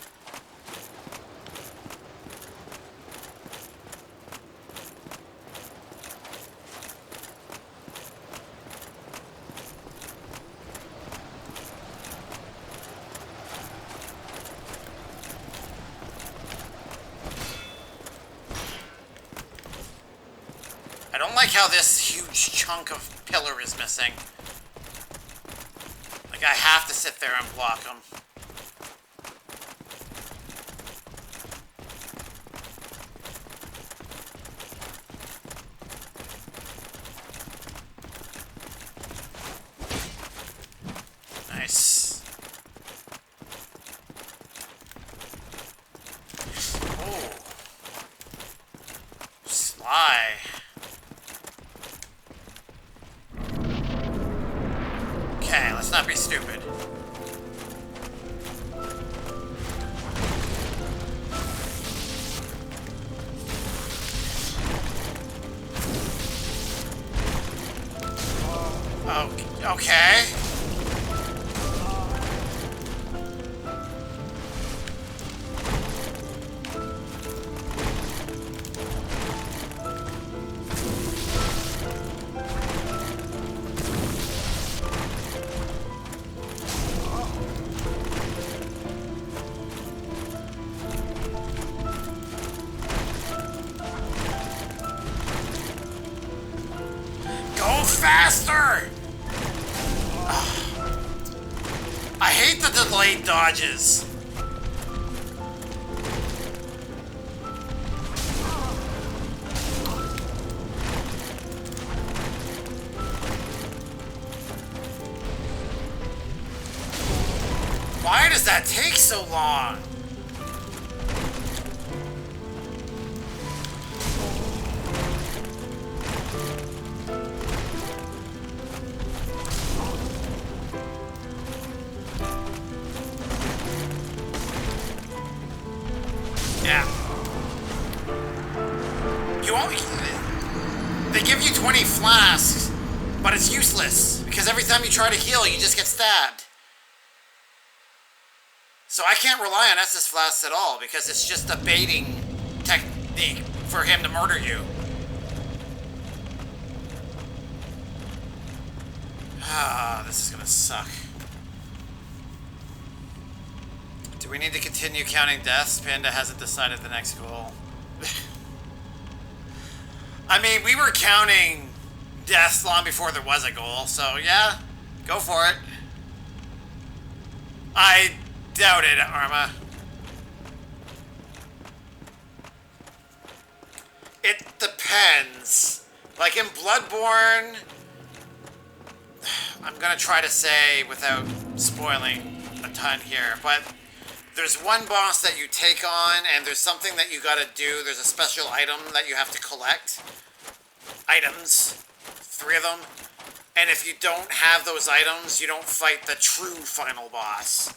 I don't like how this huge chunk of pillar is missing. Like, I have to sit there and block them. Nice. Oh. Sly. Okay, let's not be stupid. Okay. Go faster! I hate the delayed dodges. Why does that take so long? Yeah. You only... They give you 20 flasks, but it's useless, because every time you try to heal, you just get stabbed. So I can't rely on Estus flasks at all, because it's just a baiting technique for him to murder you. Ah, this is gonna suck. Do we need to continue counting deaths? Panda hasn't decided the next goal. I mean, we were counting deaths long before there was a goal, so yeah, go for it. I doubt it, Arma. It depends. Like in Bloodborne, I'm gonna try to say without spoiling a ton here, but there's one boss that you take on, and there's something that you gotta do. There's a special item that you have to collect. Items. 3 of them. And if you don't have those items, you don't fight the true final boss.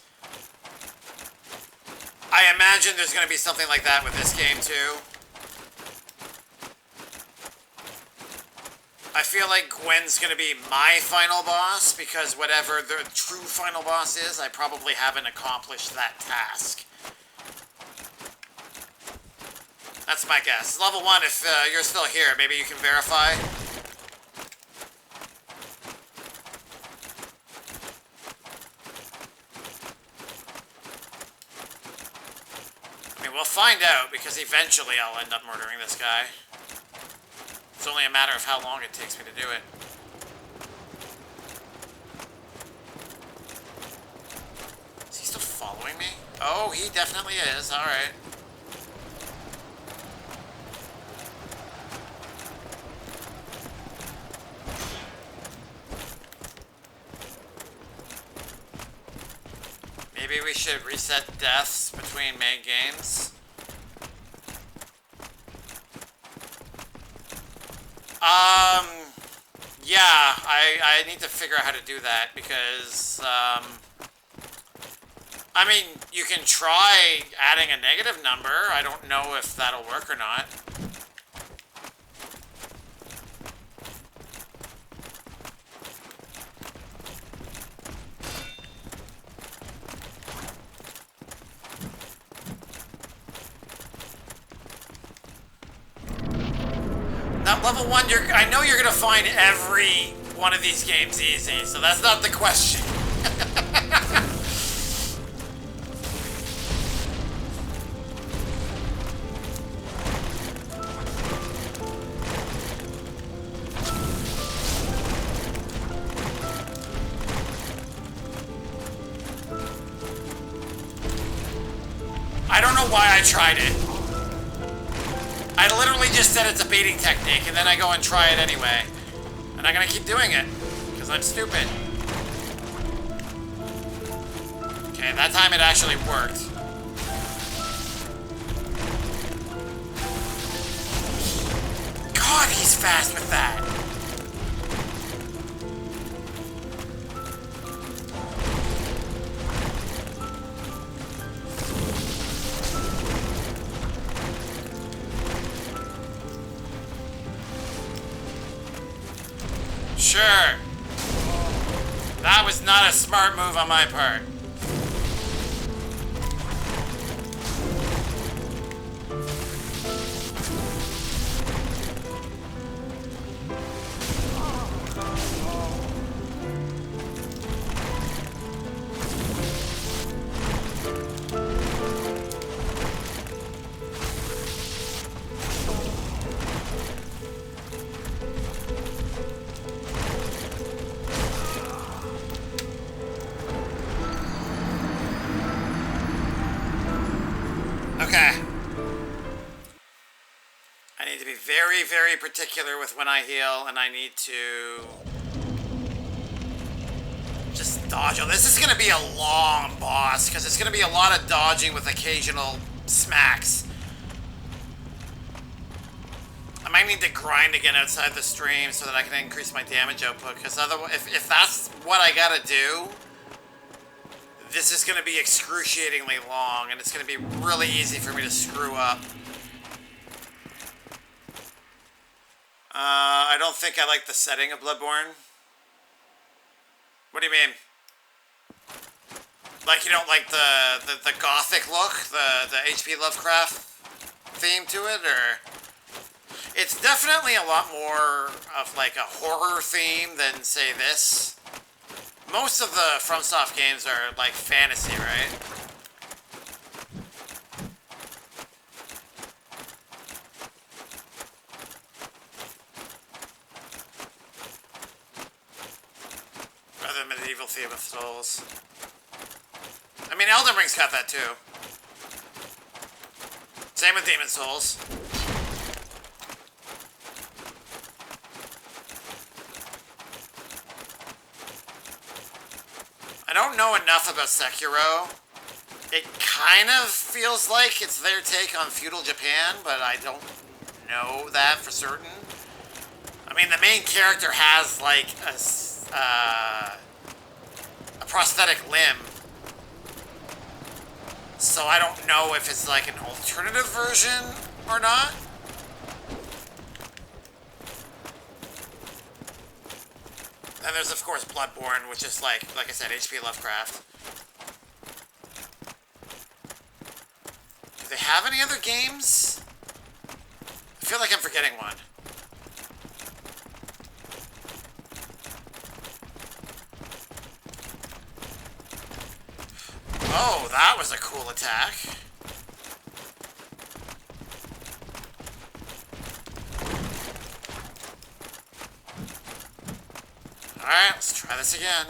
I imagine there's going to be something like that with this game too. I feel like Gwen's going to be my final boss, because whatever the true final boss is, I probably haven't accomplished that task. That's my guess. Level 1, if you're still here, maybe you can verify. I mean, we'll find out, because eventually I'll end up murdering this guy. It's only a matter of how long it takes me to do it. Is he still following me? Oh, he definitely is. Alright. Maybe we should reset deaths between main games. Yeah, I need to figure out how to do that, because, I mean, you can try adding a negative number. I don't know if that'll work or not. Now, level 1, I know you're gonna find every one of these games easy, so that's not the question. I don't know why I tried it. I literally just said it's a baiting technique, and then I go and try it anyway. And I'm gonna keep doing it, because I'm stupid. Okay, that time it actually worked. God, he's fast with that. Sure. That was not a smart move on my part. Okay. I need to be very, very particular with when I heal, and I need to just dodge. Oh, this is going to be a long boss, because it's going to be a lot of dodging with occasional smacks. I might need to grind again outside the stream so that I can increase my damage output, because otherwise, if that's what I got to do, this is going to be excruciatingly long, and it's going to be really easy for me to screw up. I don't think I like the setting of Bloodborne. What do you mean? Like, you don't like the gothic look? The H.P. Lovecraft theme to it? Or... It's definitely a lot more of, like, a horror theme than, say, this. Most of the FromSoft games are like fantasy, right? Rather than medieval theme of souls. I mean, Elden Ring's got that too. Same with Demon Souls. I don't know enough about Sekiro. It kind of feels like it's their take on feudal Japan, but I don't know that for certain. I mean, the main character has like a prosthetic limb, so I don't know if it's like an alternative version or not. And there's of course Bloodborne, which is like I said, H.P. Lovecraft. Do they have any other games? I feel like I'm forgetting one. Oh, that was a cool attack. Alright, let's try this again.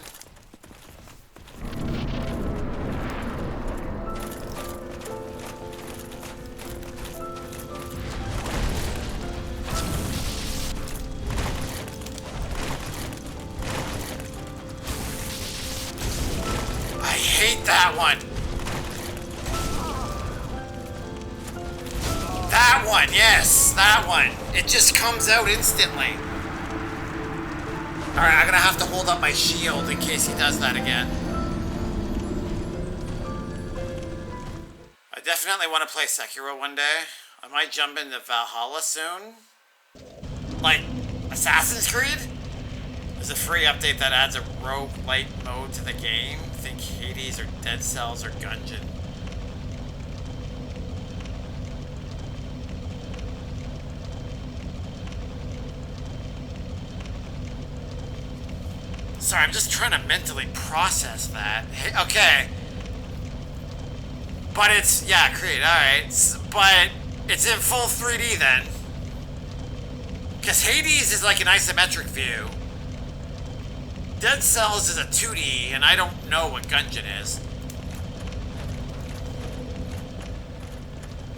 I hate that one. That one, yes, that one. It just comes out instantly. Alright, I'm gonna have to hold up my shield in case he does that again. I definitely want to play Sekiro one day. I might jump into Valhalla soon. Like, Assassin's Creed? There's a free update that adds a roguelite mode to the game. Think Hades or Dead Cells or Gungeon. Sorry, I'm just trying to mentally process that. Hey, okay. But it's, yeah, Creed, alright. But it's in full 3D then. Because Hades is like an isometric view. Dead Cells is a 2D, and I don't know what Gungeon is.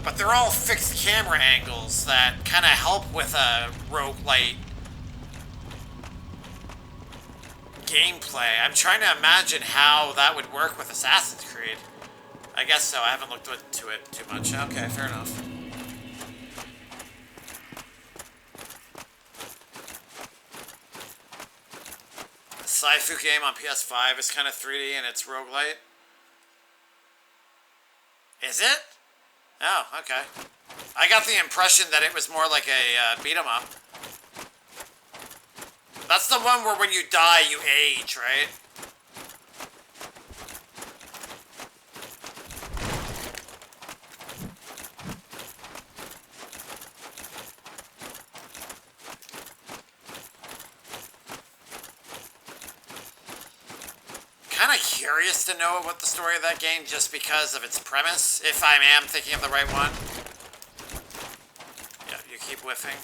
But they're all fixed camera angles that kind of help with a roguelite gameplay. I'm trying to imagine how that would work with Assassin's Creed. I guess so. I haven't looked into it too much. Okay, fair enough. The Sci-Fu game on PS5 is kind of 3D and it's roguelite. Is it? Oh, okay. I got the impression that it was more like a beat 'em up. That's the one where when you die, you age, right? Kind of curious to know what the story of that game just because of its premise, if I am thinking of the right one. Yeah, you keep whiffing.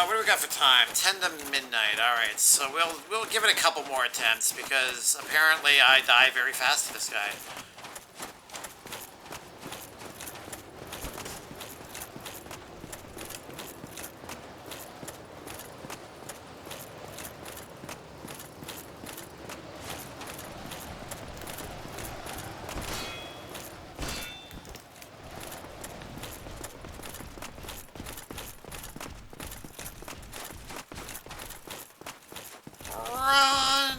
What do we got for time? 10 to midnight. Alright, so we'll give it a couple more attempts because apparently I die very fast to this guy. Run!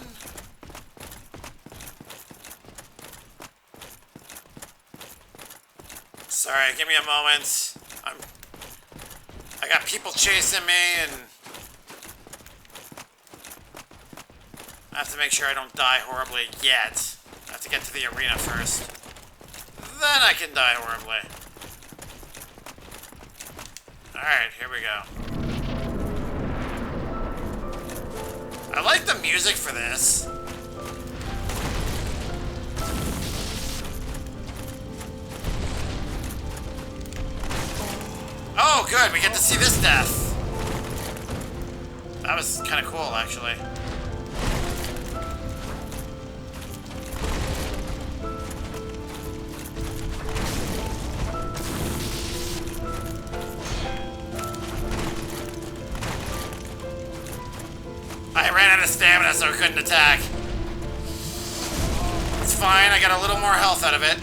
Sorry, give me a moment. I got people chasing me and I have to make sure I don't die horribly yet. I have to get to the arena first. Then I can die horribly. Alright, here we go. I like the music for this. Oh, good. We get to see this death. That was kind of cool, actually. I ran out of stamina, so I couldn't attack. It's fine. I got a little more health out of it.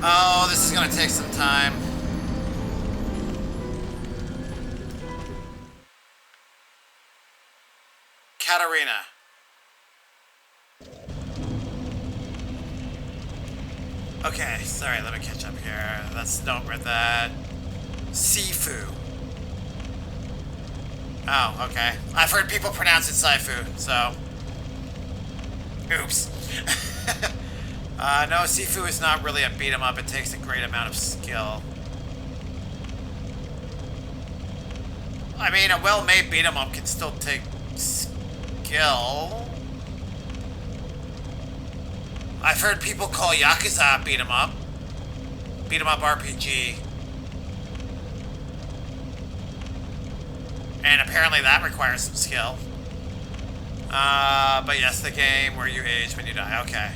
Oh, this is gonna take some time. Katarina. Okay, sorry, let me catch up here. Don't read that. Sifu. Oh, okay. I've heard people pronounce it Saifu, so. Oops. No, Sifu is not really a beat 'em up. It takes a great amount of skill. I mean, a well-made beat 'em up can still take skill. I've heard people call Yakuza beat 'em up. Beat 'em up RPG. And apparently that requires some skill. But yes, the game where you age when you die. Okay.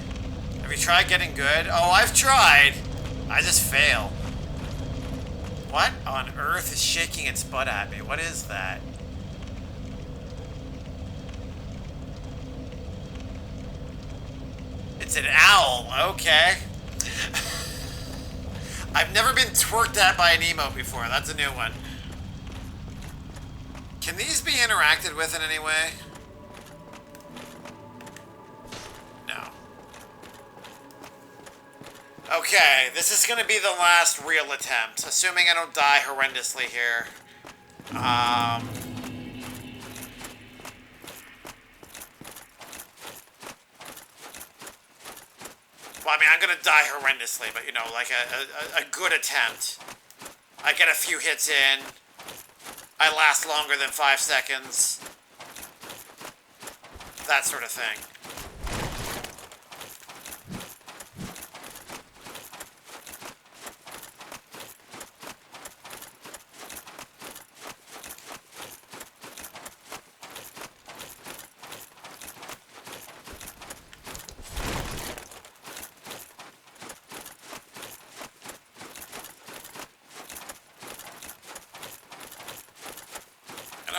Have you tried getting good? Oh, I've tried. I just fail. What on earth is shaking its butt at me? What is that? It's an owl. Okay. I've never been twerked at by an emote before. That's a new one. Can these be interacted with in any way? No. Okay, this is going to be the last real attempt, assuming I don't die horrendously here. Well, I mean, I'm going to die horrendously, but, you know, like a good attempt. I get a few hits in. I last longer than 5 seconds. That sort of thing.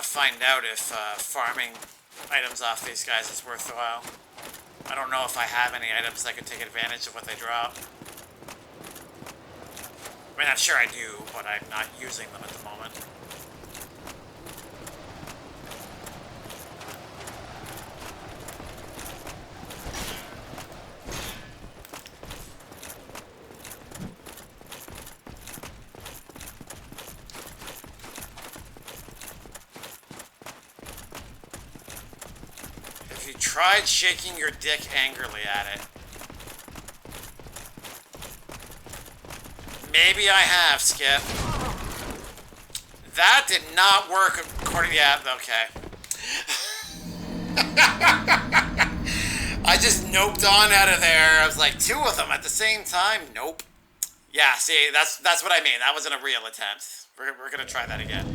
Find out if farming items off these guys is worthwhile. I don't know if I have any items that could take advantage of what they drop. I mean, I'm sure I do, but I'm not using them at the moment. Tried shaking your dick angrily at it. Maybe I have, Skip. That did not work according to... Yeah, okay. I just noped on out of there. I was like, 2 of them at the same time? Nope. Yeah, see, that's what I mean. That wasn't a real attempt. We're gonna try that again.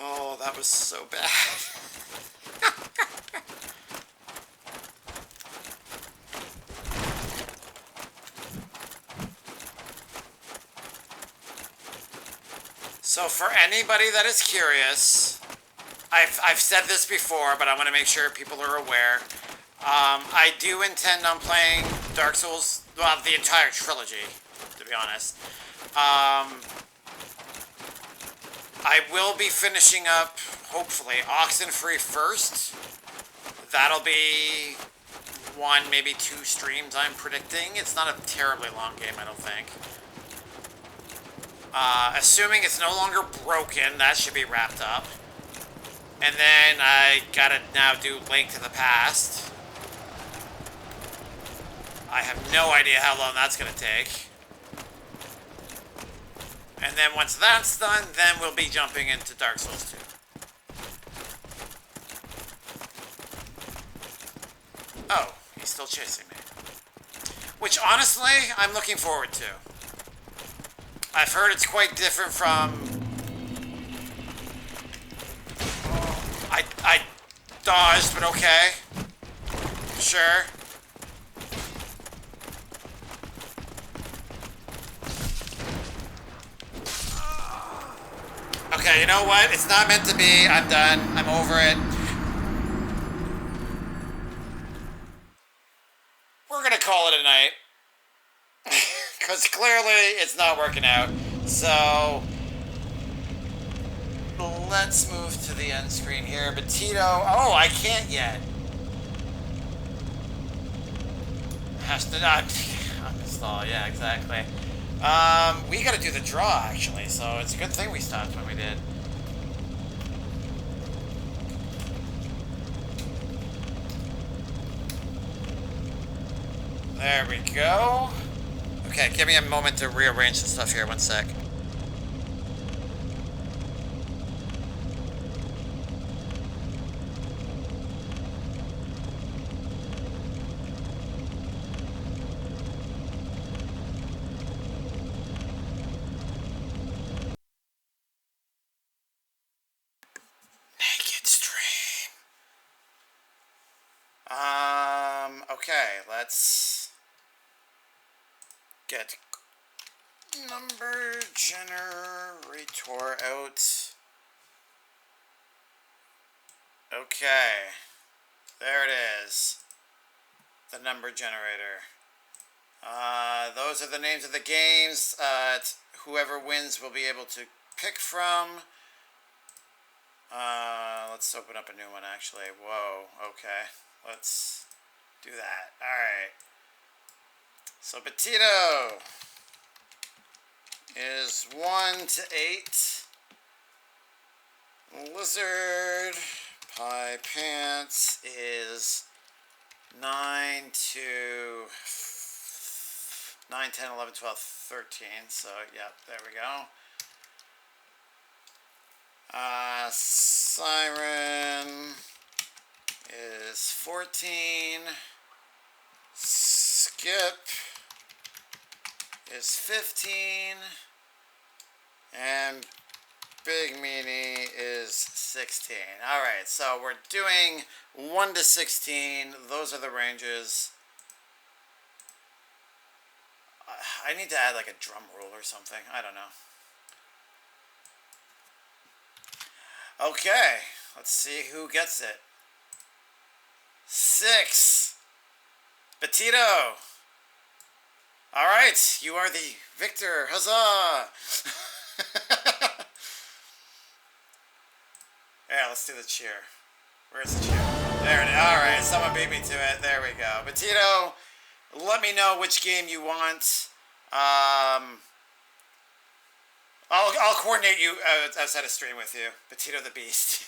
Oh, that was so bad. So for anybody that is curious, I've said this before, but I want to make sure people are aware. I do intend on playing Dark Souls, well, the entire trilogy, to be honest. I will be finishing up, hopefully, Oxenfree first. That'll be 1, maybe 2 streams, I'm predicting. It's not a terribly long game, I don't think. Assuming it's no longer broken, that should be wrapped up. And then I gotta now do Link to the Past. I have no idea how long that's gonna take. And then once that's done, then we'll be jumping into Dark Souls 2. Oh, he's still chasing me. Which, honestly, I'm looking forward to. I've heard it's quite different from I dodged, but okay. Sure. Okay, you know what? It's not meant to be. I'm done. I'm over it. We're gonna call it a night. Because clearly it's not working out. So let's move to the end screen here. But Tito, oh, I can't yet. Has to not uninstall. Yeah, exactly. We got to do the draw actually, so it's a good thing we stopped when we did. There we go. Okay, give me a moment to rearrange some stuff here. One sec. Naked stream. Okay, let's get number generator out. Okay, there it is. The number generator. Those are the names of the games. Whoever wins will be able to pick from. Let's open up a new one actually. Whoa, okay. Let's do that. Alright. So Petito is 1 to 8. Lizard Pie Pants is 9 to 9, 10, 11, 12, 13. So, yep, there we go. Siren is 14. Skip is 15. And Big Meanie is 16. Alright, so we're doing 1 to 16. Those are the ranges. I need to add like a drum roll or something. I don't know. Okay, let's see who gets it. 6. Petito. Alright, you are the victor. Huzzah! Yeah, let's do the cheer. Where's the cheer? There it is. Alright, someone beat me to it. There we go. Petito, let me know which game you want. I'll coordinate you outside of stream with you. Petito the Beast.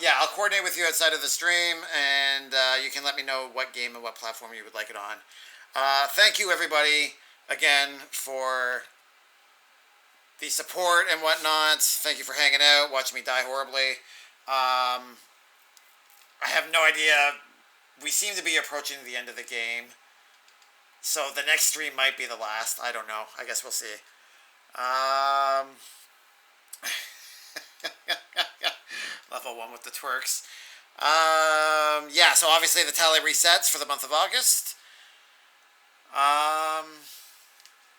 Yeah, I'll coordinate with you outside of the stream, and you can let me know what game and what platform you would like it on. Thank you, everybody, again, for the support and whatnot. Thank you for hanging out, watching me die horribly. I have no idea. We seem to be approaching the end of the game. So the next stream might be the last. I don't know. I guess we'll see. Level 1 with the twerks. Yeah, so obviously the tally resets for the month of August.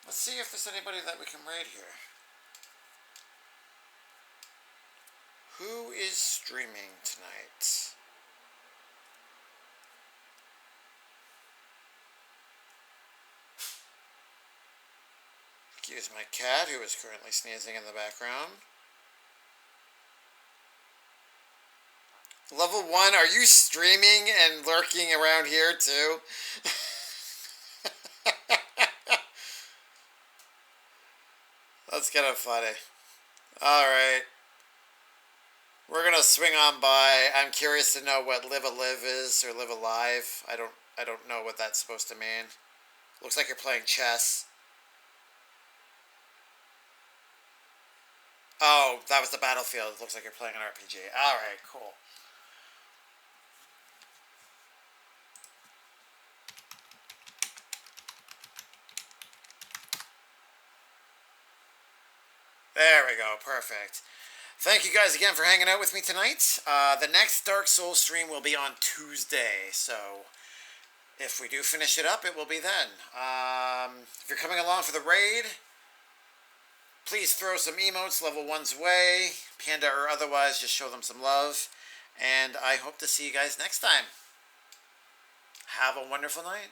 Let's see if there's anybody that we can raid here. Who is streaming tonight? Excuse my cat, who is currently sneezing in the background. Level 1, are you streaming and lurking around here too? That's kind of funny. Alright. We're gonna swing on by. I'm curious to know what Live a Live is, or Live Alive. I don't know what that's supposed to mean. Looks like you're playing chess. Oh, that was the battlefield. It looks like you're playing an RPG. Alright, cool. There we go, perfect. Thank you guys again for hanging out with me tonight. The next Dark Souls stream will be on Tuesday, so if we do finish it up, it will be then. If you're coming along for the raid, please throw some emotes level 1's way, panda or otherwise, just show them some love. And I hope to see you guys next time. Have a wonderful night.